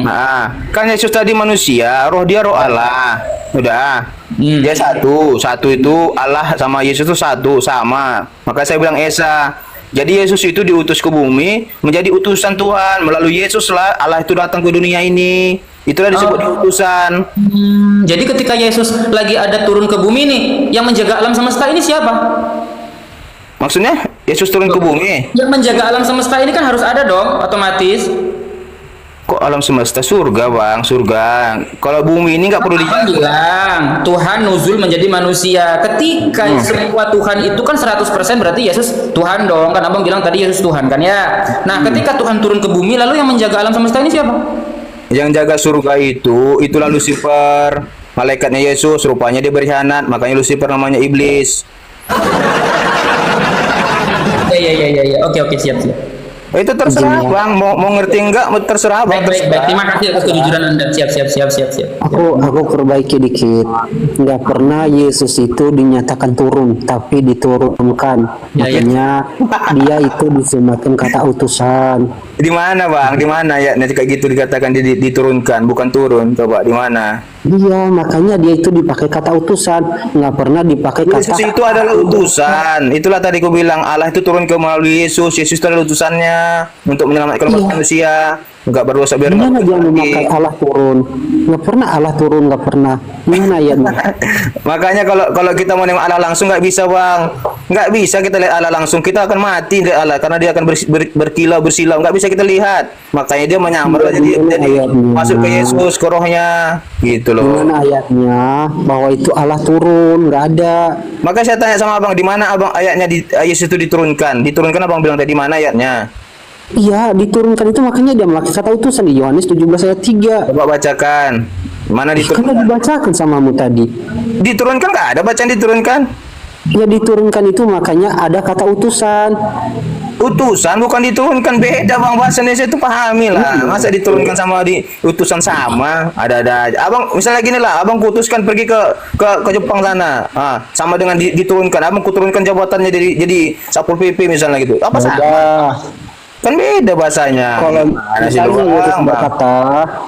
Nah, kan Yesus tadi manusia, roh dia roh Allah. Udah. Dia satu itu Allah sama Yesus itu satu sama. Maka saya bilang Esa. Jadi Yesus itu diutus ke bumi menjadi utusan Tuhan. Melalui Yesus lah Allah itu datang ke dunia ini. Itulah disebut diutusan. Jadi ketika Yesus lagi ada turun ke bumi nih, yang menjaga alam semesta ini siapa? Maksudnya Yesus turun ke bumi? Yang menjaga alam semesta ini kan harus ada dong, otomatis. Kok alam semesta? Surga, Bang, surga. Kalau bumi ini nggak perlu Abang bilang Tuhan nuzul menjadi manusia. Ketika semua Tuhan itu kan 100% berarti Yesus Tuhan dong. Kan abang bilang tadi Yesus Tuhan kan ya. Nah, ketika Tuhan turun ke bumi, lalu yang menjaga alam semesta ini siapa? Yang jaga surga itulah Lucifer, malaikatnya Yesus. Rupanya dia berkhianat, makanya Lucifer namanya iblis. Ya. Oke, siap. Itu terserah Bang, mau ngerti enggak terserah Bang. Baik. Terima kasih atas kejujuran Anda. Siap. Aku perbaiki dikit. Nggak pernah Yesus itu dinyatakan turun, tapi diturunkan. Makanya dia itu disematkan kata utusan. Di mana Bang? Di mana ya? Nanti kayak gitu dikatakan diturunkan, bukan turun. Coba di mana? Iya, makanya dia itu dipakai kata utusan, nggak pernah dipakai kata. Yesus itu adalah utusan. Itulah tadi aku bilang Allah itu turun ke melalui Yesus. Yesus itu adalah utusannya untuk menyelamatkan manusia. Enggak berdosa biar. Gimana dia memakai Allah turun? Nggak pernah Allah turun, nggak pernah. Gimana ya? Makanya kalau kita mau nengok Allah langsung nggak bisa Bang. Nggak bisa kita lihat Allah langsung. Kita akan mati lihat Allah karena dia akan berkilau bersilau. Nggak bisa kita lihat. Makanya dia menyamar jadi masuk ke Yesus ke rohnya gitu loh. Gimana ayatnya bahwa itu Allah turun? Nggak ada. Maka saya tanya sama abang, di mana abang ayatnya Yesus itu diturunkan? Diturunkan abang bilang tadi mana ayatnya? Iya, diturunkan itu makanya dia memakai kata utusan di Yohanes 17 ayat 3. Coba bacakan. Mana diturunkan? Kan dibacakan samamu tadi. Diturunkan nggak ada bacaan diturunkan? Ya diturunkan itu makanya ada kata utusan. Utusan bukan diturunkan, beda Bang, bahasa Indonesia itu pahami lah. Masa diturunkan sama di utusan sama? Ada aja. Abang misalnya gini lah, abang kutuskan pergi ke Jepang sana. Sama dengan diturunkan. Abang kuturunkan jabatannya jadi Satpol PP misalnya gitu. Apa sama? Kan beda bahasanya. Kalau misalnya Yesus berkata,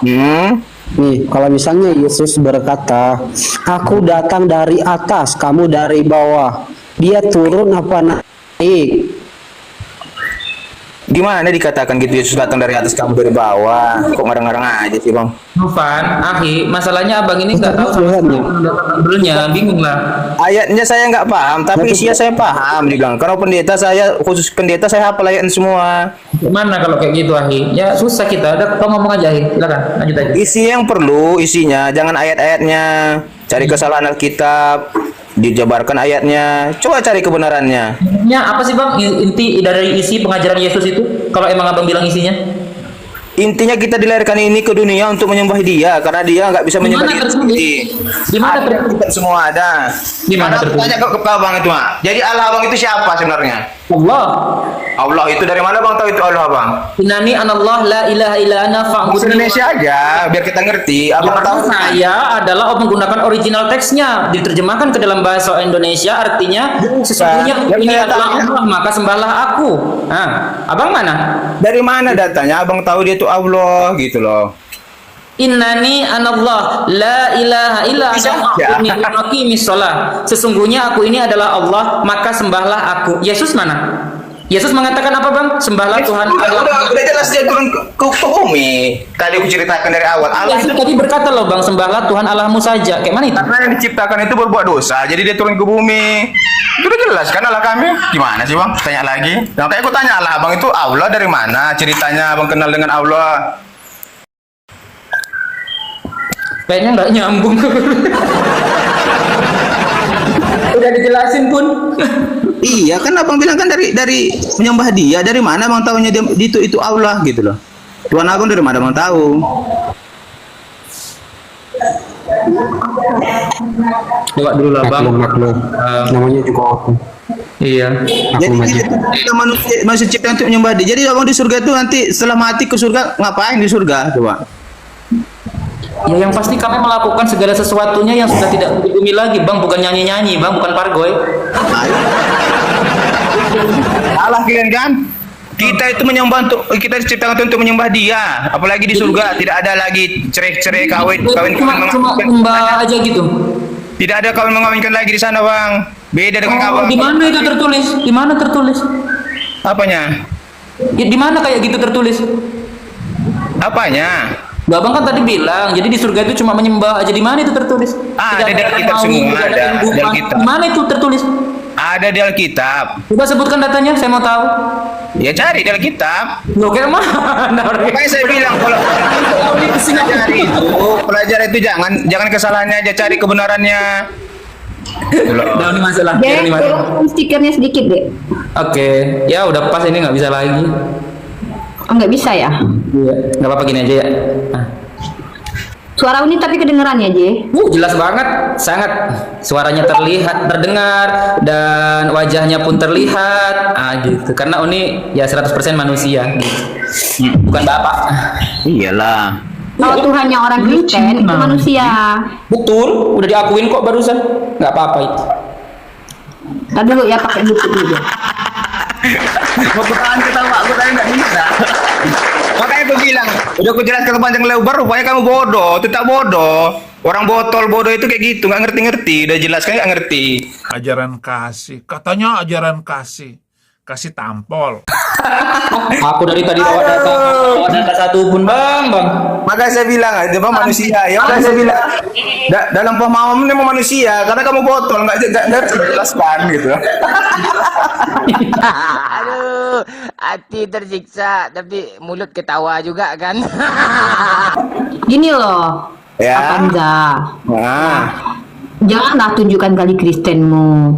nih, kalau misalnya Yesus berkata, aku datang dari atas, kamu dari bawah. Dia turun apa naik? Di mana dikatakan gitu Yesus datang dari atas kamu dari bawah? Kok ngarang-ngarang aja sih Bang? Novan, Akhi, masalahnya abang ini nggak tahu sama sebelumnya, bingung lah. Ayatnya saya nggak paham, tapi isinya saya paham dibilang. Kalau pendeta saya, khusus pendeta saya hafal ayatnya semua. Mana kalau kayak gitu Akhi? Ya susah kita. Ada kau ngomong aja Akhi, silakan lanjut aja. Isi yang perlu isinya, jangan ayat-ayatnya. Cari kesalahan Alkitab, dijabarkan ayatnya. Coba cari kebenarannya. Ya apa sih Bang inti dari isi pengajaran Yesus itu? Kalau emang abang bilang isinya? Intinya kita dilahirkan ini ke dunia untuk menyembah Dia, karena Dia nggak bisa menyembah diri sendiri. Di mana tertulis? Semua ada. Di mana tertulis? Tanya ke abang itu Mak. Jadi Allah abang itu siapa sebenarnya? Allah. Allah itu dari mana Bang tahu itu Allah Bang? Innani anallah la ilaha illa ana fa'budni. Indonesia aja biar kita ngerti. Abang tahu saya adalah menggunakan original teksnya diterjemahkan ke dalam bahasa Indonesia, artinya sesungguhnya ini adalah Allah maka sembahlah aku. Nah, abang mana? Dari mana datanya? Abang tahu dia itu Allah gitu loh. Innani anallah la ilaha illa ana fa'budni. Sesungguhnya aku ini adalah Allah maka sembahlah aku. Yesus mana? Yesus mengatakan apa bang? Sembahlah Tuhan Allah. Udah jelas dia turun ke bumi. Tadi aku ceritakan dari awal. Allah Yesus tadi berkata loh bang, sembahlah Tuhan Allahmu saja. Kayak mana itu? karena yang diciptakan itu berbuat dosa, jadi dia turun ke bumi. Itu udah jelas kan Allah kami. Gimana sih bang? Tanya lagi. Yang kayak aku tanya Allah, abang itu Allah dari mana? Ceritanya abang kenal dengan Allah? Kayaknya nggak nyambung. Udah dijelasin pun. Iya kan abang bilang kan dari menyembah dia. Dari mana abang tahunya dia itu Allah gitu loh. Tuhan Agung dari mana abang tahu? Coba dulu lah bang. Namanya juga aku. Iya. Jadi kita manusia cipta untuk menyembah dia. Jadi abang di surga itu nanti setelah mati ke surga ngapain di surga coba? Ya yang pasti kami melakukan segala sesuatunya yang sudah tidak di bumi lagi bang, bukan nyanyi-nyanyi bang, bukan pargoy. Salah kalian kan? Kita itu menyembah kita diciptakan untuk menyembah dia. Apalagi di surga tidak ada lagi cerai-cerai kawin Cuma mbak aja gitu. Tidak ada kawin mengawinkan lagi di sana bang. Beda dengan abang. Di mana itu tertulis? Di mana tertulis? Apanya? Ya, di mana kayak gitu tertulis? Apanya? Abang kan tadi bilang, jadi di surga itu cuma menyembah aja. Di mana itu tertulis? Ada di Alkitab semua, ada di Alkitab. Di mana itu tertulis? Ada di Alkitab. Coba sebutkan datanya, saya mau tahu. Ya cari di Alkitab. Loh, kayak mana? Makanya saya bilang kalau cari itu, pelajar itu jangan kesalahannya aja, cari kebenarannya. Udah ini masalah. Dek, tolong stikernya sedikit deh. Oke, ya udah pas ini nggak bisa lagi. Oh, nggak bisa ya? Iya, nggak apa-apa gini aja ya. Nah. Suara Uni tapi kedengeran ya, Je? Jelas banget, sangat suaranya terlihat, terdengar, dan wajahnya pun terlihat. Gitu. Karena Uni ya 100% manusia, gitu. Bukan bapak. Iyalah. Kalau Tuhannya orang Kristen itu manusia. Betul, udah diakuin kok barusan. Nggak apa-apa itu. Tadi dulu ya pakai buku dulu. Mau ketawa, aku tadi nggak bisa. Makanya aku bilang, udah aku jelaskan panjang lebar, rupanya kamu bodoh, tetap bodoh. Orang botol bodoh itu kayak gitu, nggak ngerti-ngerti. Udah jelaskan nggak ngerti. Ajaran kasih, katanya ajaran kasih tampol. Aku dari tadi bawa data satu pun bang. Makanya saya bilang, itu bang manusia. Ya makanya saya bilang, dalam pemahaman ini manusia, karena kamu botol nggak jelaskan gitu. Aduh, hati tersiksa tapi mulut ketawa juga kan. Gini loh, Ya. Apanza. Nah. Janganlah tunjukkan kali Kristenmu.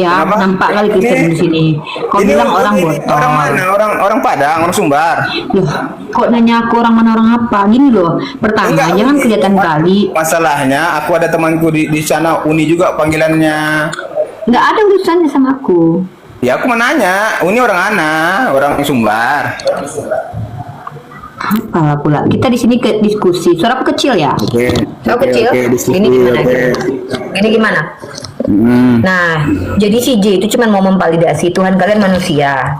Ya, Kenapa? nampak kali Kristen di sini. Kau bilang orang botol. Orang mana? Orang Padang, orang Sumbar. Loh, kok nanya aku orang mana orang apa? Gini loh, pertama Enggak, jangan kelihatan kali. Masalahnya, aku ada temanku di sana, Uni juga panggilannya. Nggak ada urusannya sama aku. Ya aku menanya, Uni orang mana? Orang Sumbar. Apa pula? Kita di sini ke diskusi. Suaraku kecil ya? Oke. Suara kecil? Ini gimana? Ini gimana? Nah, jadi si J itu cuma mau memvalidasi Tuhan kalian manusia.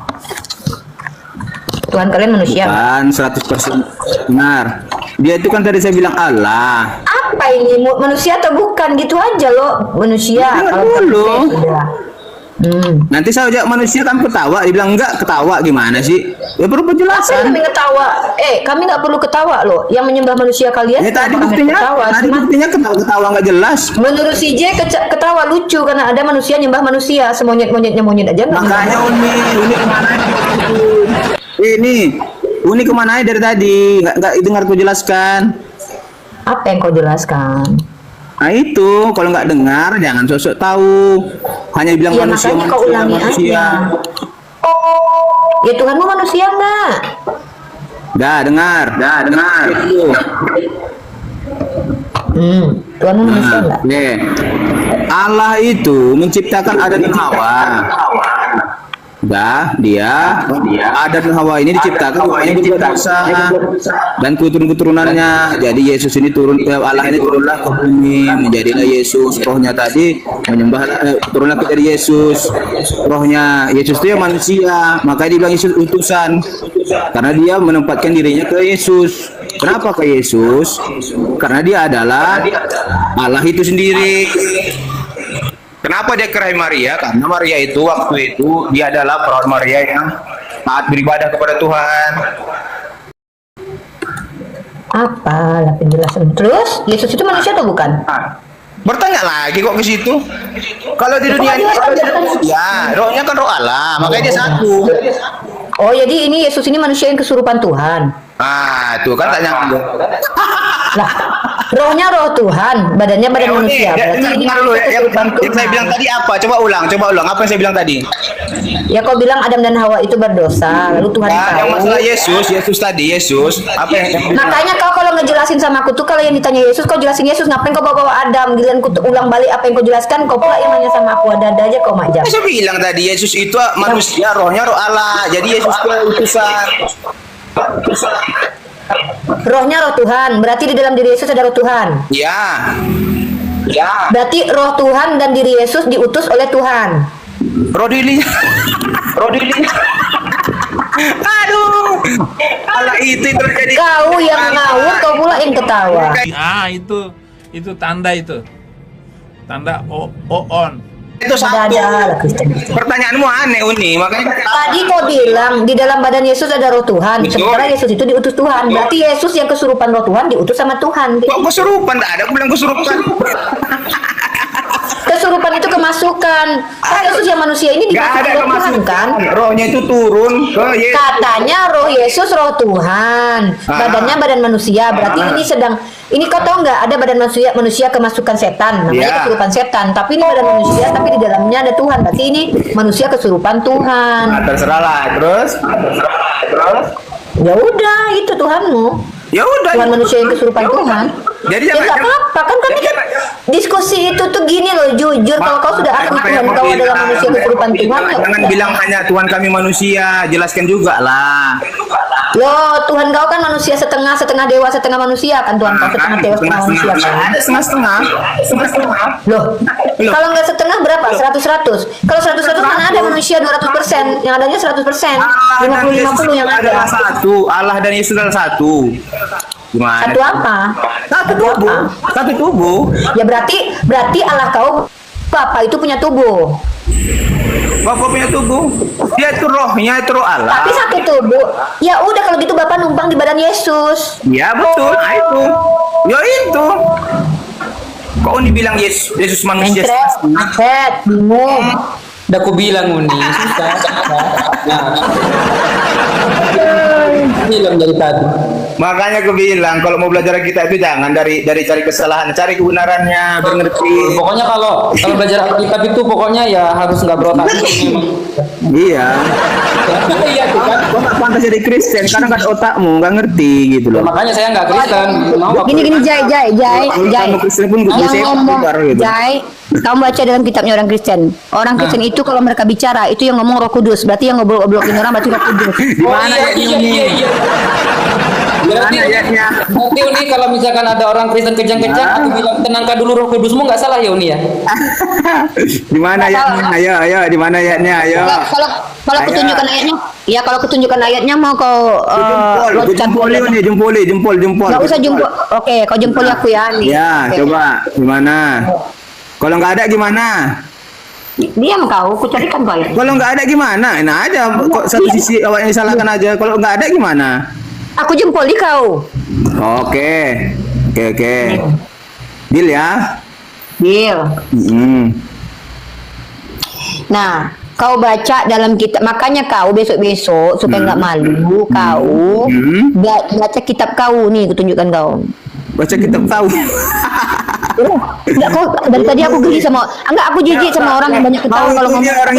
Tuhan kalian manusia. Kan 100% benar. Dia itu kan tadi saya bilang Allah. Apa ini manusia atau bukan? Gitu aja loh manusia. Kalau dulu. Nanti saya ajak manusia kan ketawa, dibilang enggak ketawa gimana sih? Ya perlu penjelasan. Kami ketawa. Kami nggak perlu ketawa loh. Yang menyembah manusia kalian. Ya tadi kami buktinya, ketawa. ketawa nggak jelas. Menurut si J ketawa lucu karena ada manusia nyembah manusia. Semonyet-monyetnya monyet aja. Makanya Uni kemana? Ini Uni kemana dari tadi? Nggak dengar ku jelaskan. Apa yang kau jelaskan? Nah itu, kalau nggak dengar jangan sosok tahu. Hanya bilang Ya, manusia, makanya kau ulangi aja. Ya Tuhanmu manusia nggak? Dah dengar. Tuhanmu manusia nggak? Oke. Allah itu menciptakan Adam dan Hawa. Dia Adam dan Hawa ini diciptakan rupanya berbuat dosa dan keturunan-keturunannya. Jadi Yesus ini Allah ini turunlah ke bumi, menjadilah Yesus. Rohnya tadi menyembah, turunlah dari Yesus. Rohnya Yesus itu yang manusia, makanya dibilang Yesus utusan karena dia menempatkan dirinya ke Yesus. Kenapa ke Yesus? Karena dia adalah Allah itu sendiri. Kenapa dia kerahi Maria? Karena Maria itu waktu itu dia adalah perawan Maria yang taat beribadah kepada Tuhan. Apa lah penjelasan? Terus Yesus itu manusia atau bukan? Bertanya lagi kok ke situ. Kalau di dunia ini ya, rohnya kan roh Allah, makanya dia satu. Oh, jadi ini Yesus ini manusia yang kesurupan Tuhan. Tuh kan tanya. Lah, rohnya roh Tuhan, badannya badan manusia. Berarti ini Yang saya bilang tadi apa? Coba ulang. Apa yang saya bilang tadi? Ya, kau bilang Adam dan Hawa itu berdosa, lalu Tuhan tahu. Yang masalah Yesus. Apa yang Makanya kau kalau ngejelasin sama aku tuh, kalau yang ditanya Yesus, kau jelasin Yesus, ngapain kau bawa Adam? Giliran ku ulang balik apa yang kau jelaskan, kau pula yang nanya sama aku, ada aja kau majak. Saya bilang tadi Yesus itu manusia, rohnya roh Allah. Jadi Yesus itu utusan. Rohnya roh Tuhan, berarti di dalam diri Yesus ada roh Tuhan. Ya. Berarti roh Tuhan dan diri Yesus diutus oleh Tuhan. Roh dirinya. Aduh. Kalau itu terjadi. Kau yang ngawur, kau pula yang ketawa. Itu tanda itu. Tanda on. Itu satu. Pertanyaanmu aneh, Uni. Makanya Tadi kau bilang di dalam badan Yesus ada roh Tuhan. Sementara Yesus itu diutus Tuhan. Berarti Yesus yang kesurupan roh Tuhan diutus sama Tuhan. kok kesurupan? Tak ada, aku bilang kesurupan. Kesurupan itu kemasukan. Kan Yesus yang manusia ini dimasukkan roh Tuhan kan? Rohnya itu turun ke Yesus. Katanya roh Yesus roh Tuhan. Badannya badan manusia. Berarti ini sedang. Ini kau tahu nggak ada badan manusia kemasukan setan, namanya kesurupan setan. Tapi ini badan manusia, tapi di dalamnya ada Tuhan. Berarti ini manusia kesurupan Tuhan. Terserah lah. Terus? Ya udah, itu Tuhanmu. Ya udah. Tuhan manusia yang kesurupan Tuhan. Jadi ya nggak apa-apa kan kami kan diskusi itu tuh gini loh, jujur. Kalau kau sudah akui Tuhan kau adalah manusia kesurupan Tuhan, jangan bilang hanya Tuhan kami manusia, jelaskan juga lah. Loh, Tuhan kau kan manusia setengah dewa, setengah manusia kan Tuhan kau setengah dewa, setengah manusia kan? Ada setengah-setengah. Loh, kalau nggak setengah berapa? 100. Kalau 100 mana ada manusia 200%, yang adanya 100%, 50-50 yang ada. Satu, Allah dan Yesus adalah satu. Gimana? Satu apa? Satu tubuh. Ya berarti Allah kau Bapa itu punya tubuh. Bapak punya tubuh. Dia itu rohnya, itu roh Allah. Tapi satu tubuh. Ya udah kalau gitu Bapak numpang di badan Yesus. Ya betul. Nah, itu. Ya itu. Kok Uni bilang Yesus manusia? Bingung. Udah aku bilang Uni, susah. Bilang dari tadi. Makanya aku bilang kalau mau belajar kita itu jangan dari cari kesalahan, cari kebenarannya, biar ngerti. Pokoknya kalau belajar Alkitab itu pokoknya ya harus nggak berotak. Iya. Iya tuh kan. Kau nggak pantas jadi Kristen karena nggak otakmu, nggak ngerti gitu loh. Ya, makanya saya nggak Kristen. Gini Jai. Kamu Kristen pun gue ngomong gitu. Jai. Kamu baca dalam kitabnya orang Kristen. Orang Kristen itu kalau mereka bicara itu yang ngomong Roh Kudus. Berarti yang ngobrol-ngobrolin orang berarti Roh Kudus. Gimana ya ini? Berarti Uni kalau misalkan ada orang Kristen kejang-kejang, aku bilang tenangkan dulu Roh Kudusmu, nggak salah ya Uni ya? Di mana ayatnya? Ayo, di mana ayatnya? Ayo. Kalau ketunjukan ayatnya, ya kalau ketunjukan ayatnya mau kau jempol. Nggak usah jempol. Oke, kau jempol aku ya. Nih. Ya, coba gimana? Kalau nggak ada gimana? Diam kau, ku carikan kau ya. Kalau nggak ada gimana? Nah aja, kok satu sisi awalnya disalahkan aja. Kalau nggak ada gimana? Aku jempoli kau. Oke. Deal ya? Deal. Nah, kau baca dalam kitab, makanya kau besok-besok supaya nggak malu, kau baca kitab kau nih, kutunjukkan kau. Baca kitab kau. Enggak, kok dari tadi aku geli sama, aku jijik sama orang yang banyak ketawa kalau ngomong orang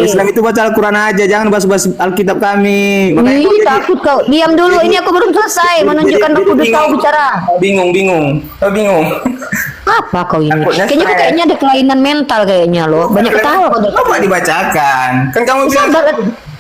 Islam itu baca Al-Quran aja, jangan bahas Alkitab kami. Ih, takut kau. Diam dulu, ini aku belum selesai menunjukkan Roh Kudus kau bicara. Bingung. Apa kau ini? Kayaknya ada kelainan mental kayaknya loh. Banyak ketawa kau. Coba dibacakan. Kan kamu bilang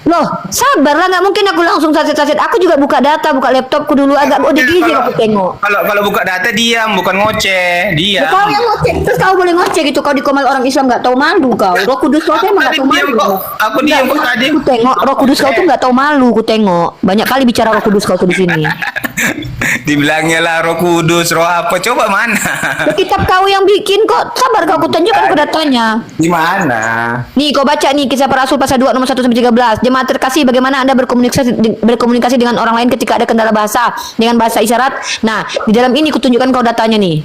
loh, sabarlah, nggak mungkin aku langsung saset-saset. Aku juga buka data, buka laptopku dulu agak gigi aku tengok. Kalau buka data diam, bukan ngoceh, diam. Kau yang ngoceh, terus kau boleh ngoceh gitu. Kau dikomal orang Islam nggak tahu malu kau. Roh Kudus kau tuh emang nggak tahu malu. Aku diam kok tadi. Aku tengok Roh Kudus kau tuh nggak tahu malu. Aku tengok banyak kali bicara Roh Kudus kau tuh di sini. Dibilangnya lah Roh Kudus, roh apa? Coba mana? Kitab kau yang bikin kok. Sabar kau, aku tunjukkan kau datanya. Di mana? Nih kau baca nih Kisah Para Rasul pasal 2 nomor 1 sampai 13. Jemaat terkasih, bagaimana Anda berkomunikasi dengan orang lain ketika ada kendala bahasa dengan bahasa isyarat? Nah, di dalam ini kutunjukkan kau datanya nih.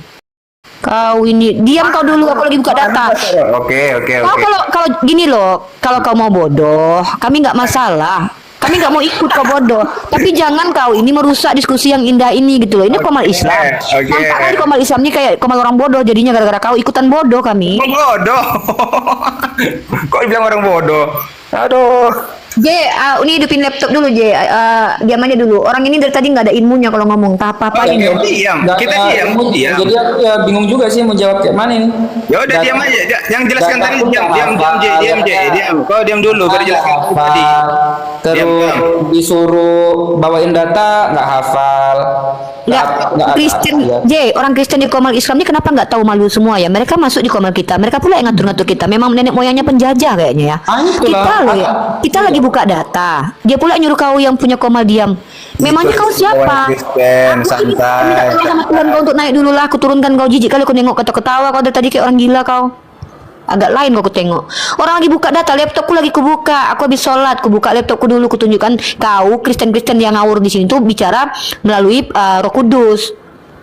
Kau ini diam kau dulu, aku lagi buka data. Oke. Kau kalau gini loh, kalau kau mau bodoh, kami nggak masalah. Kami nggak mau ikut kau bodoh, tapi jangan kau ini merusak diskusi yang indah ini gitu loh. Ini komal Islam. Nampaknya di komal Islam ini kayak komal orang bodoh jadinya gara-gara kau ikutan bodoh kami. Bodoh. Kok dibilang orang bodoh? Aduh. J, ini hidupin laptop dulu J. Diam aja dulu. Orang ini dari tadi nggak ada ilmunya kalau ngomong. Tak apa-apain. Diam. Kita diam. Jadi aku ya bingung juga sih mau jawab kayak mana ini. Ya udah diam aja. Yang jelaskan tadi diam. Kau diam dulu baru jelaskan tadi. Terus disuruh bawain data nggak hafal. Nggak Kristen J, orang Kristen di komal Islam ini kenapa nggak tahu malu semua ya? Mereka masuk di komal kita. Mereka pula yang ngatur-ngatur kita. Memang nenek moyangnya penjajah kayaknya ya. Kita lagi buka data. Dia pula nyuruh kau yang punya komal diam. Memangnya kau siapa? Kristen, santai. Aku sama Tuhan kau untuk naik dulu lah. Aku turunkan kau, jijik kali kau nengok ketawa kau dari tadi kayak orang gila kau. Agak lain kau tengok. Orang lagi buka data, laptopku lagi kubuka. Aku habis sholat, kubuka laptopku dulu, kutunjukkan kau Kristen-Kristen yang ngawur di sini tuh bicara melalui Roh Kudus.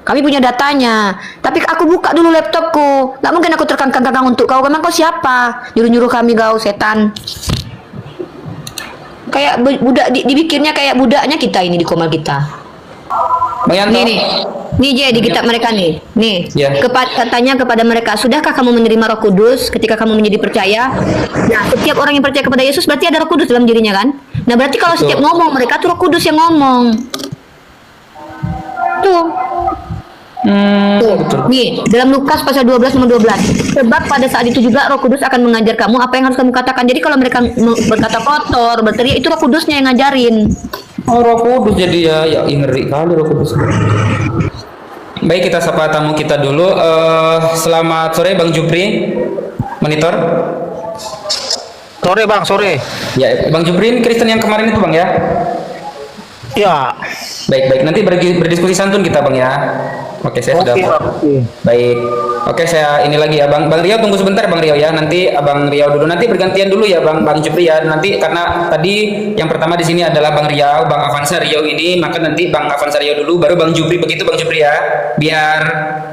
Kami punya datanya, tapi aku buka dulu laptopku. Nggak mungkin aku terkangkang-kangkang untuk kau. Memang kau siapa? Nyuruh-nyuruh kami kau, setan. Kayak budak dipikirnya kayak budaknya kita ini di komal kita. Nih J, di kitab mereka nih. Katanya kepada mereka, sudahkah kamu menerima Roh Kudus ketika kamu menjadi percaya? Nah, setiap orang yang percaya kepada Yesus berarti ada Roh Kudus dalam dirinya kan? Nah, berarti kalau setiap ngomong mereka tuh Roh Kudus yang ngomong. Tuh. Nih, dalam Lukas pasal 12 nomor 12. Sebab pada saat itu juga Roh Kudus akan mengajar kamu apa yang harus kamu katakan. Jadi kalau mereka berkata kotor, berteriak, itu Roh Kudusnya yang ngajarin. Oh, Roh Kudus jadi ya ngeri kali Roh Kudus. Baik, kita sapa tamu kita dulu. Selamat sore Bang Jupri, monitor. Sore Bang, sore. Ya, Bang Jupri Kristen yang kemarin itu Bang ya? Ya. Baik. Nanti berdiskusi santun kita Bang ya. Oke, saya sudah. Baik. Oke, saya ini lagi ya Bang Riau, tunggu sebentar Bang Riau ya. Nanti Abang Riau dulu. Nanti bergantian dulu ya Bang Jupri ya. Nanti karena tadi yang pertama di sini adalah Bang Riau, Bang Avanza Riau ini, maka nanti Bang Avanza Riau dulu baru Bang Jupri, begitu Bang Jupri ya. Biar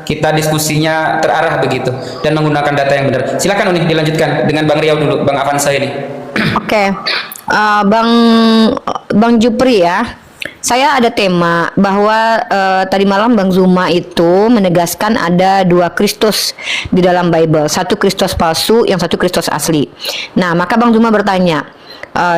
kita diskusinya terarah begitu dan menggunakan data yang benar. Silakan Uni dilanjutkan dengan Bang Riau dulu, Bang Avanza ini. Oke. Bang Jupri ya. Saya ada tema bahwa tadi malam Bang Zuma itu menegaskan ada dua Kristus di dalam Bible, satu Kristus palsu, yang satu Kristus asli. Nah, maka Bang Zuma bertanya,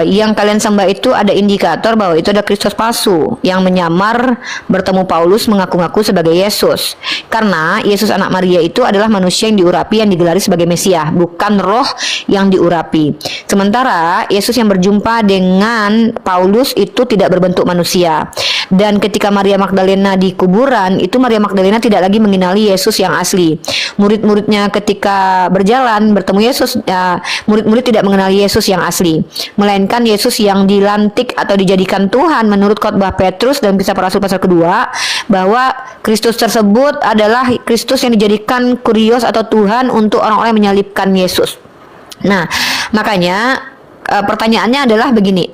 yang kalian sembah itu ada indikator bahwa itu ada Kristus palsu yang menyamar bertemu Paulus mengaku-ngaku sebagai Yesus, karena Yesus anak Maria itu adalah manusia yang diurapi, yang digelari sebagai Mesias, bukan roh yang diurapi. Sementara Yesus yang berjumpa dengan Paulus itu tidak berbentuk manusia. Dan ketika Maria Magdalena di kuburan itu, Maria Magdalena tidak lagi mengenali Yesus yang asli. Murid-muridnya ketika berjalan bertemu Yesus, murid-murid tidak mengenali Yesus yang asli, melainkan Yesus yang dilantik atau dijadikan Tuhan menurut khotbah Petrus dalam Kisah Para Rasul pasal kedua, bahwa Kristus tersebut adalah Kristus yang dijadikan kurios atau Tuhan untuk orang-orang yang menyalibkan Yesus. Nah, makanya pertanyaannya adalah begini.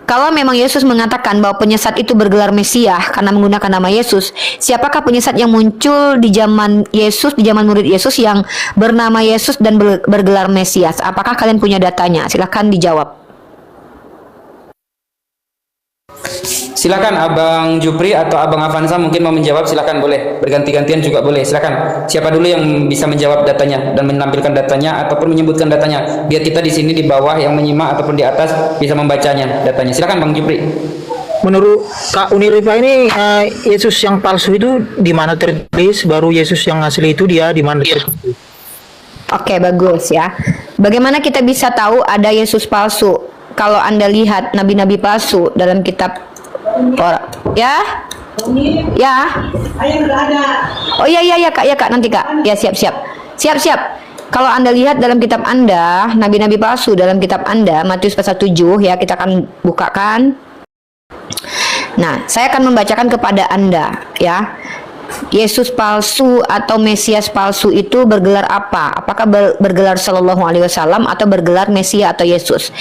Kalau memang Yesus mengatakan bahwa penyesat itu bergelar Mesias karena menggunakan nama Yesus, siapakah penyesat yang muncul di zaman Yesus, di zaman murid Yesus yang bernama Yesus dan bergelar Mesias? Apakah kalian punya datanya? Silahkan dijawab. Silakan Abang Jupri atau Abang Avanza mungkin mau menjawab, silakan, boleh berganti-gantian juga boleh, silakan. Siapa dulu yang bisa menjawab datanya dan menampilkan datanya ataupun menyebutkan datanya, biar kita di sini di bawah yang menyimak ataupun di atas bisa membacanya datanya. Silakan Bang Jupri. Menurut Kak Unirifa ini Yesus yang palsu itu di mana tertulis, baru Yesus yang asli itu dia di mana tertulis? Oke, bagus ya. Bagaimana kita bisa tahu ada Yesus palsu? Kalau Anda lihat nabi-nabi palsu dalam kitab ya? Oh iya Kak, nanti Kak. Ya, siap. Kalau Anda lihat dalam kitab Anda, nabi-nabi palsu dalam kitab Anda, Matius pasal 7 ya, kita akan bukakan. Nah, saya akan membacakan kepada Anda ya. Yesus palsu atau Mesias palsu itu bergelar apa? Apakah bergelar Shallallahu Alaihi Wasallam atau bergelar Mesia atau Yesus?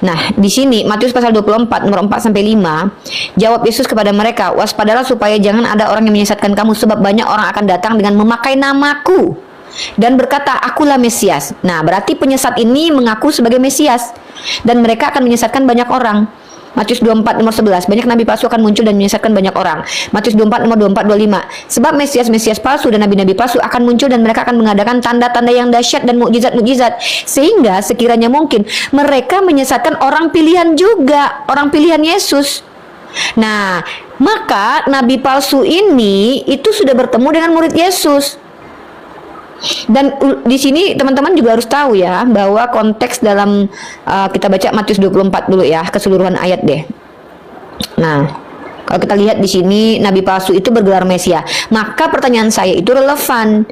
Nah, di sini Matius pasal 24 nomor 4 sampai 5, jawab Yesus kepada mereka, "Waspadalah supaya jangan ada orang yang menyesatkan kamu, sebab banyak orang akan datang dengan memakai namaku dan berkata, akulah Mesias." Nah, berarti penyesat ini mengaku sebagai Mesias dan mereka akan menyesatkan banyak orang. Matius 24 nomor 11, banyak nabi palsu akan muncul dan menyesatkan banyak orang. Matius 24 nomor 24 25, sebab Mesias palsu dan nabi-nabi palsu akan muncul dan mereka akan mengadakan tanda-tanda yang dahsyat dan mukjizat-mukjizat, sehingga sekiranya mungkin mereka menyesatkan orang pilihan juga, orang pilihan Yesus. Nah, maka nabi palsu ini itu sudah bertemu dengan murid Yesus. Dan di sini teman-teman juga harus tahu ya, bahwa konteks dalam kita baca Matius 24 dulu ya, keseluruhan ayat deh. Nah, kalau kita lihat di sini nabi palsu itu bergelar Mesia. Maka pertanyaan saya itu relevan.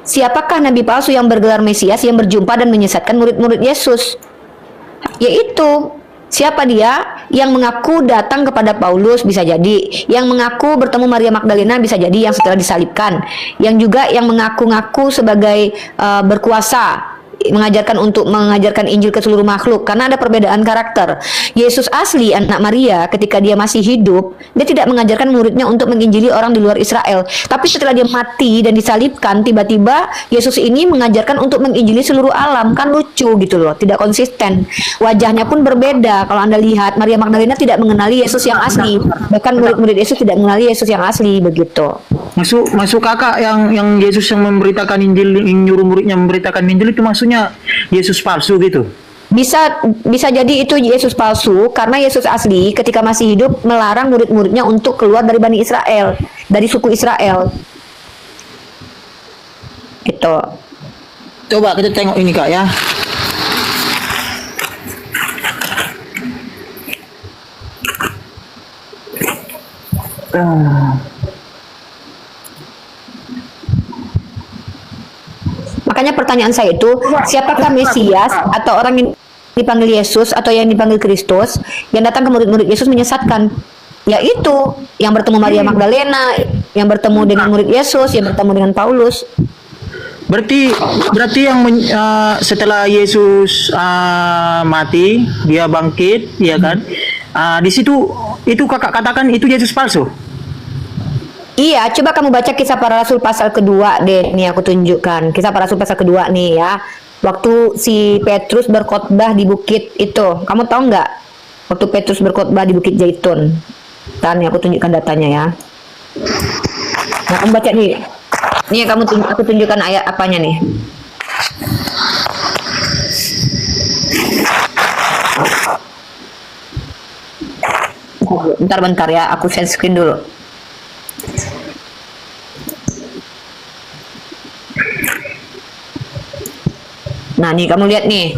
Siapakah nabi palsu yang bergelar Mesias yang berjumpa dan menyesatkan murid-murid Yesus? Yaitu siapa dia? Yang mengaku datang kepada Paulus, bisa jadi. Yang mengaku bertemu Maria Magdalena, bisa jadi yang setelah disalibkan. Yang juga yang mengaku-ngaku sebagai berkuasa, mengajarkan Injil ke seluruh makhluk, karena ada perbedaan karakter. Yesus asli anak Maria ketika dia masih hidup, dia tidak mengajarkan muridnya untuk menginjili orang di luar Israel. Tapi setelah dia mati dan disalibkan, tiba-tiba Yesus ini mengajarkan untuk menginjili seluruh alam. Kan lucu gitu loh, tidak konsisten. Wajahnya pun berbeda. Kalau Anda lihat, Maria Magdalena tidak mengenali Yesus yang asli. Bahkan murid-murid Yesus tidak mengenali Yesus yang asli, begitu. Masuk kakak yang Yesus yang memberitakan Injil, yang nyuruh muridnya memberitakan Injil itu maksudnya Yesus palsu gitu. Bisa jadi itu Yesus palsu karena Yesus asli ketika masih hidup melarang murid-muridnya untuk keluar dari Bani Israel, dari suku Israel. Itu. Coba kita tengok ini Kak ya. Makanya pertanyaan saya itu, siapakah Mesias atau orang yang dipanggil Yesus atau yang dipanggil Kristus yang datang ke murid-murid Yesus menyesatkan? Yaitu yang bertemu Maria Magdalena, yang bertemu dengan murid Yesus, yang bertemu dengan Paulus. Berarti yang setelah Yesus mati, dia bangkit, ya kan? Di situ itu kakak katakan itu Yesus palsu. Iya, coba kamu baca Kisah Para Rasul pasal kedua deh. Nih aku tunjukkan Kisah Para Rasul pasal kedua nih ya. Waktu si Petrus berkhotbah di bukit itu, kamu tahu nggak? Waktu Petrus berkhotbah di Bukit Zaitun. Nih aku tunjukkan datanya ya. Nah, kamu baca nih. Nih aku tunjukkan ayat apanya nih. Bentar ya, aku share screen dulu. Nah, nih kamu lihat nih.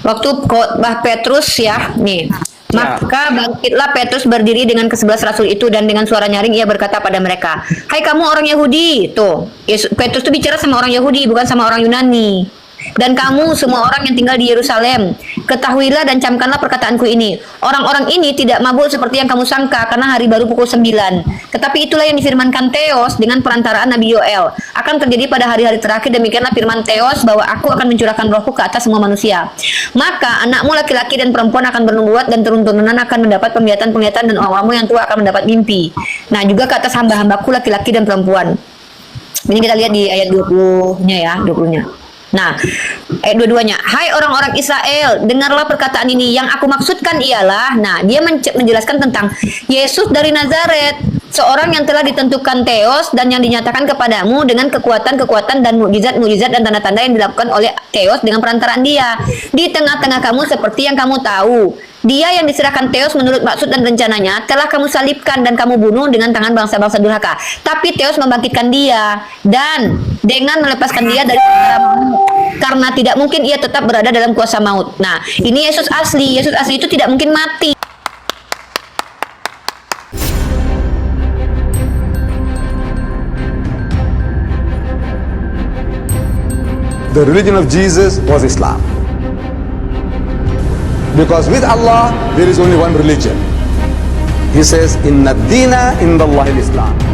Waktu khotbah Petrus ya, nih. Maka bangkitlah Petrus berdiri dengan ke-11 rasul itu dan dengan suara nyaring ia berkata pada mereka, "Hai kamu orang Yahudi." Tuh, Petrus itu bicara sama orang Yahudi, bukan sama orang Yunani. "Dan kamu semua orang yang tinggal di Yerusalem, ketahuilah dan camkanlah perkataanku ini. Orang-orang ini tidak mabuk seperti yang kamu sangka karena hari baru pukul 9. Tetapi itulah yang difirmankan Theos dengan perantaraan Nabi Yoel. Akan terjadi pada hari-hari terakhir, demikianlah firman Theos bahwa aku akan mencurahkan rohku ke atas semua manusia. Maka anakmu laki-laki dan perempuan akan bernubuat dan turun-turunan akan mendapat penglihatan-penglihatan dan orang-orangmu yang tua akan mendapat mimpi. Nah, juga ke atas hamba-hambaku laki-laki dan perempuan." Ini kita lihat di ayat 20-nya ya, 20-nya. Nah, ayat 22-nya, "Hai orang-orang Israel, dengarlah perkataan ini. Yang aku maksudkan ialah," nah dia menjelaskan tentang Yesus dari Nazaret, seorang yang telah ditentukan Theos dan yang dinyatakan kepadamu dengan kekuatan-kekuatan dan mukjizat-mukjizat dan tanda-tanda yang dilakukan oleh Theos dengan perantaraan dia di tengah-tengah kamu seperti yang kamu tahu. Dia yang diserahkan Theos menurut maksud dan rencananya telah kamu salibkan dan kamu bunuh dengan tangan bangsa-bangsa durhaka. Tapi Theos membangkitkan dia dan dengan melepaskan dia dari karena tidak mungkin ia tetap berada dalam kuasa maut. Nah, ini Yesus asli. Yesus asli itu tidak mungkin mati. The religion of Jesus was Islam. Because with Allah, there is only one religion. He says, Inna dina indallahi Islam.